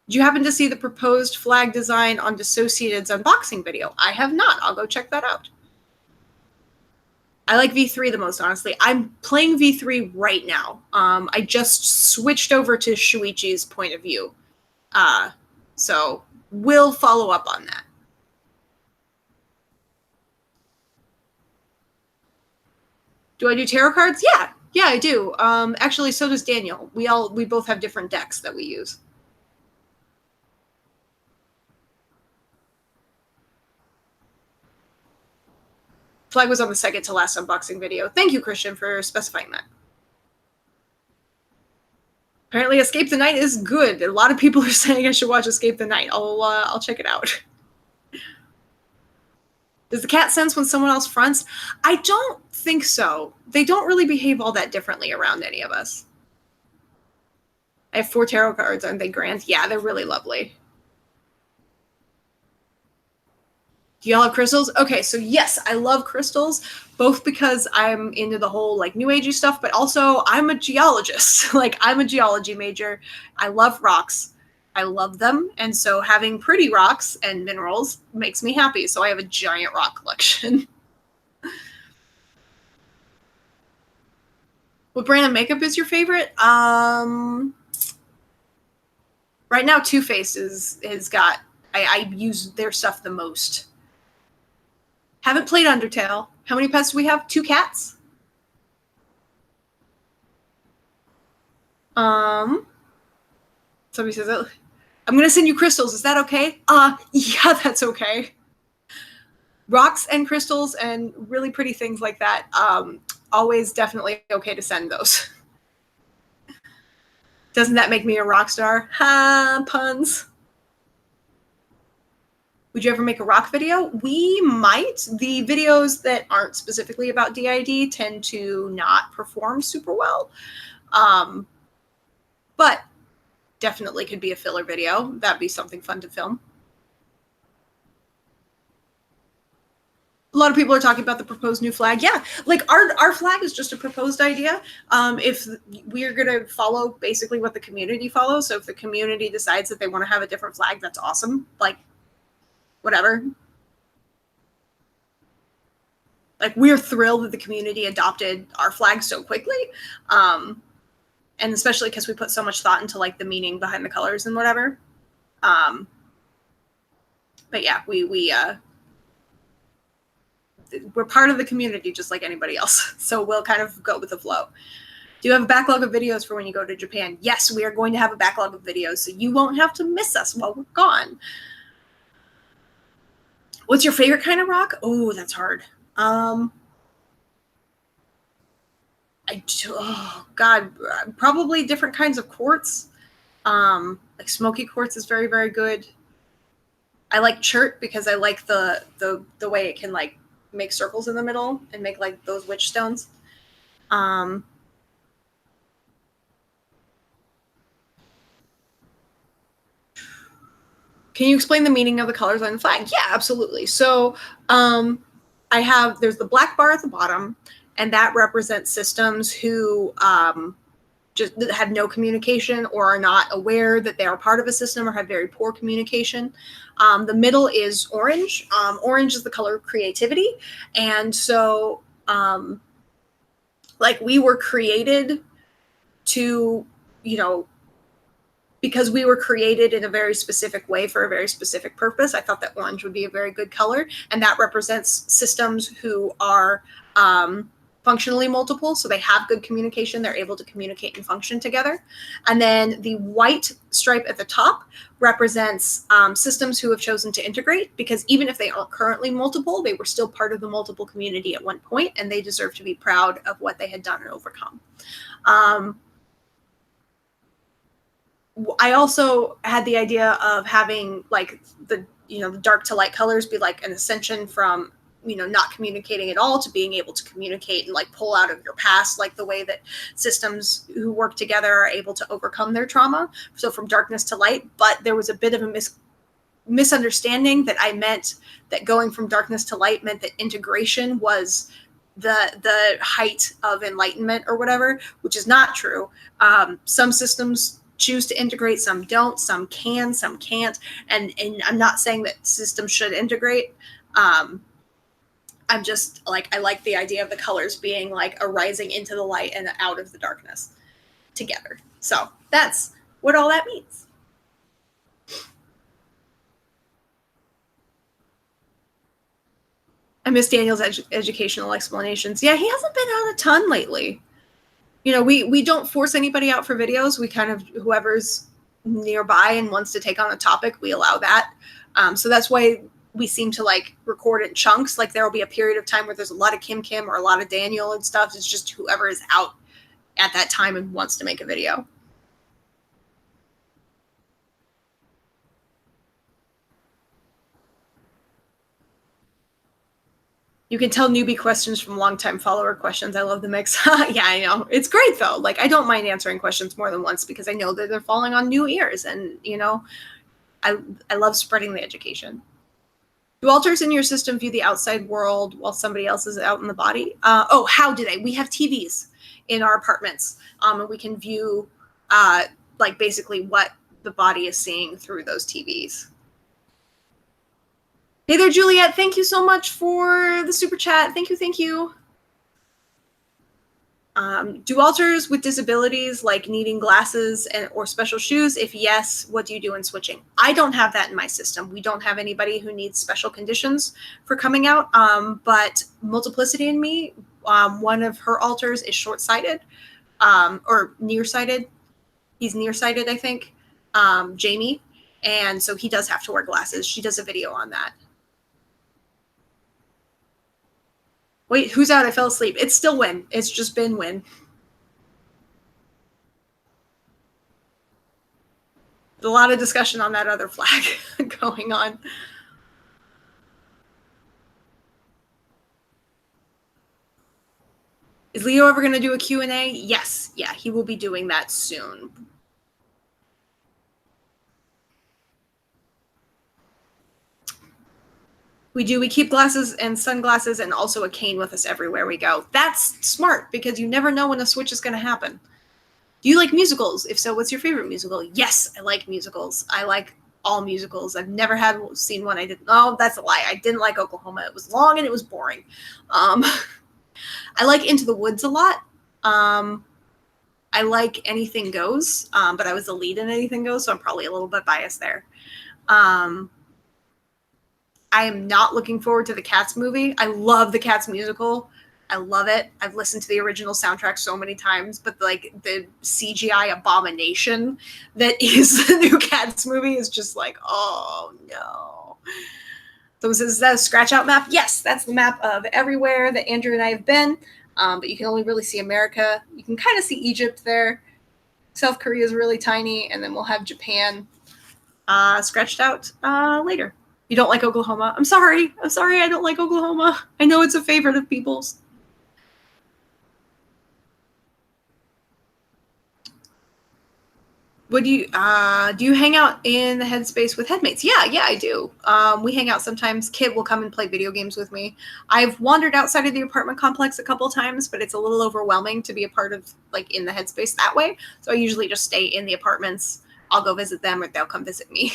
Did you happen to see the proposed flag design on Dissociated's unboxing video? I have not. I'll go check that out. I like V3 the most, honestly. I'm playing V3 right now. I just switched over to Shuichi's point of view So we'll follow up on that. Do I do tarot cards? Yeah. Yeah, I do. Actually, so does Daniel. We both have different decks that we use. Flag was on the second to last unboxing video. Thank you, Christian, for specifying that. Apparently, Escape the Night is good. A lot of people are saying I should watch Escape the Night. I'll check it out. Does the cat sense when someone else fronts? I don't think so. They don't really behave all that differently around any of us. I have 4 tarot cards. Aren't they grand? Yeah, they're really lovely. Do y'all have crystals? Okay, so yes, I love crystals, both because I'm into the whole like new agey stuff, but also I'm a geologist. Like I'm a geology major. I love rocks. I love them, and so having pretty rocks and minerals makes me happy. So I have a giant rock collection. What brand of makeup is your favorite? Right now, Too Faced has got. I use their stuff the most. Haven't played Undertale. How many pets do we have? 2 cats. Somebody says, I'm going to send you crystals. Is that okay? Yeah, that's okay. Rocks and crystals and really pretty things like that. Always definitely okay to send those. Doesn't that make me a rock star? Ha, puns. Would you ever make a rock video? We might. The videos that aren't specifically about DID tend to not perform super well. But definitely could be a filler video. That'd be something fun to film. A lot of people are talking about the proposed new flag. Yeah, like our flag is just a proposed idea. If we're going to follow basically what the community follows, so if the community decides that they want to have a different flag, that's awesome. Like, whatever. Like, we're thrilled that the community adopted our flag so quickly. And especially because we put so much thought into like the meaning behind the colors and whatever. But yeah, we're part of the community just like anybody else. So we'll kind of go with the flow. Do you have a backlog of videos for when you go to Japan? Yes, we are going to have a backlog of videos, so you won't have to miss us while we're gone. What's your favorite kind of rock? Oh, that's hard. Oh God, probably different kinds of quartz. Like smoky quartz is very, very good. I like chert because I like the way it can like make circles in the middle and make like those witch stones. Can you explain the meaning of the colors on the flag? Yeah, absolutely. So there's the black bar at the bottom, and that represents systems who just have no communication or are not aware that they are part of a system or have very poor communication. The middle is orange. Orange is the color of creativity. And so like we were created to, because we were created in a very specific way for a very specific purpose, I thought that orange would be a very good color. And that represents systems who are functionally multiple. So they have good communication. They're able to communicate and function together. And then the white stripe at the top represents systems who have chosen to integrate, because even if they aren't currently multiple, they were still part of the multiple community at one point, and they deserve to be proud of what they had done and overcome. I also had the idea of having like the dark to light colors be like an ascension from not communicating at all to being able to communicate and like pull out of your past, like the way that systems who work together are able to overcome their trauma. So from darkness to light. But there was a bit of a misunderstanding that I meant that going from darkness to light meant that integration was the height of enlightenment or whatever, which is not true. Some systems choose to integrate, some don't, some can, some can't. And I'm not saying that systems should integrate. I'm just like, I like the idea of the colors being like a rising into the light and out of the darkness together. So that's what all that means. I miss Daniel's educational explanations. Yeah, he hasn't been out a ton lately. You know, we don't force anybody out for videos. We kind of, whoever's nearby and wants to take on a topic, we allow that. So that's why we seem to like record in chunks. Like there will be a period of time where there's a lot of Kim or a lot of Daniel and stuff. It's just whoever is out at that time and wants to make a video. You can tell newbie questions from longtime follower questions. I love the mix. Yeah, I know. It's great though. Like I don't mind answering questions more than once because I know that they're falling on new ears, and you know, I love spreading the education. Do alters in your system view the outside world while somebody else is out in the body? Oh, how do they? We have TVs in our apartments, and we can view like basically what the body is seeing through those TVs. Hey there, Juliet. Thank you so much for the super chat. Thank you. Thank you. Do alters with disabilities like needing glasses or special shoes? If yes, what do you do in switching? I don't have that in my system. We don't have anybody who needs special conditions for coming out. But Multiplicity and me, one of her alters is short-sighted or nearsighted. He's nearsighted, I think, Jamie. And so he does have to wear glasses. She does a video on that. Wait, who's out? I fell asleep. It's still Win. It's just been Win. A lot of discussion on that other flag going on. Is Leo ever going to do a Q&A? Yes. Yeah, he will be doing that soon. We keep glasses and sunglasses and also a cane with us everywhere we go. That's smart because you never know when a switch is going to happen. Do you like musicals? If so, what's your favorite musical? Yes, I like musicals. I like all musicals. I've never seen one I didn't. Oh, that's a lie. I didn't like Oklahoma. It was long and it was boring. I like Into the Woods a lot. I like Anything Goes, but I was the lead in Anything Goes, so I'm probably a little bit biased there. I am not looking forward to the Cats movie. I love the Cats musical. I love it. I've listened to the original soundtrack so many times, but like the CGI abomination that is the new Cats movie is just like, oh no. So is that a scratch out map? Yes, that's the map of everywhere that Andrew and I have been. But you can only really see America. You can kind of see Egypt there. South Korea is really tiny, and then we'll have Japan scratched out later. You don't like Oklahoma? I'm sorry. I don't like Oklahoma. I know it's a favorite of people's. What do you hang out in the headspace with headmates? Yeah, I do. We hang out sometimes. Kit will come and play video games with me. I've wandered outside of the apartment complex a couple times, but it's a little overwhelming to be a part of like in the headspace that way. So I usually just stay in the apartments. I'll go visit them or they'll come visit me.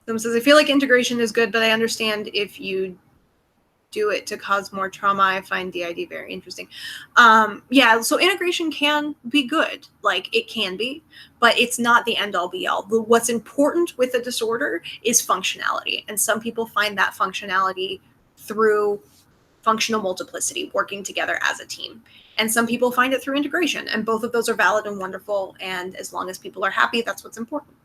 Someone says, I feel like integration is good, but I understand if you do it to cause more trauma. I find the idea very interesting. Yeah, so integration can be good. Like it can be, but it's not the end all be all. What's important with a disorder is functionality. And some people find that functionality through functional multiplicity, working together as a team. And some people find it through integration. And both of those are valid and wonderful. And as long as people are happy, that's what's important.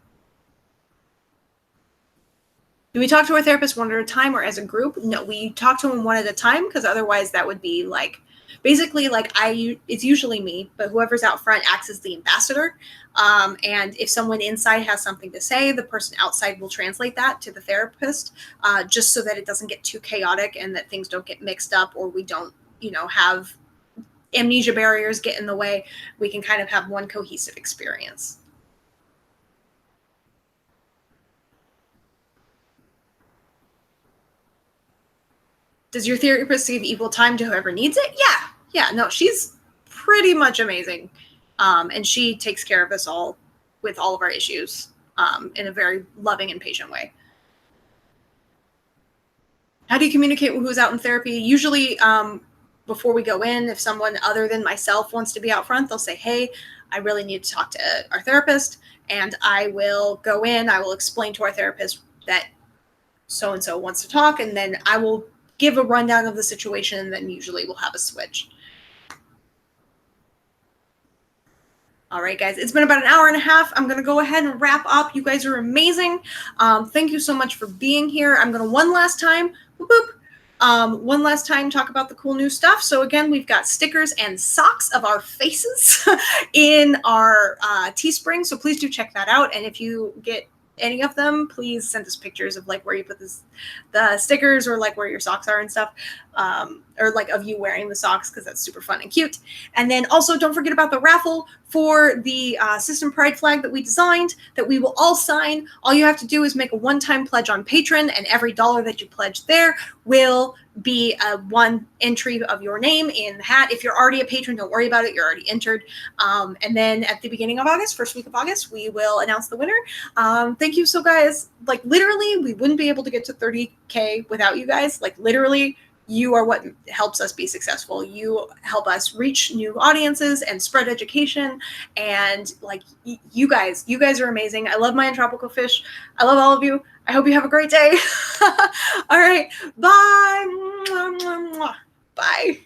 Do we talk to our therapist one at a time or as a group? No, we talk to them one at a time because otherwise that would be like, basically like it's usually me, but whoever's out front acts as the ambassador. And if someone inside has something to say, the person outside will translate that to the therapist, just so that it doesn't get too chaotic and that things don't get mixed up or we don't, have amnesia barriers get in the way. We can kind of have one cohesive experience. Does your therapist give equal time to whoever needs it? Yeah. No, she's pretty much amazing. And she takes care of us all with all of our issues in a very loving and patient way. How do you communicate with who's out in therapy? Usually before we go in, if someone other than myself wants to be out front, they'll say, hey, I really need to talk to our therapist. And I will go in, I will explain to our therapist that so-and-so wants to talk, and then I will give a rundown of the situation, and then usually we'll have a switch. All right, guys, it's been about an hour and a half. I'm going to go ahead and wrap up. You guys are amazing. Thank you so much for being here. I'm going to one last time talk about the cool new stuff. So again, we've got stickers and socks of our faces in our Teespring. So please do check that out. And if you get any of them, please send us pictures of like where you put the stickers, or like where your socks are and stuff, or like of you wearing the socks, because that's super fun and cute. And then also don't forget about the raffle for the System Pride flag that we designed, that we will all sign. All you have to do is make a one-time pledge on Patreon, and every dollar that you pledge there will be one entry of your name in the hat. If you're already a patron, don't worry about it. You're already entered. And then at the beginning of August, first week of August, we will announce the winner. Thank you. So guys, like literally, we wouldn't be able to get to 30K without you guys. Like literally, you are what helps us be successful. You help us reach new audiences and spread education. And like you guys are amazing. I love my tropical fish. I love all of you. I hope you have a great day. All right. Bye. Bye.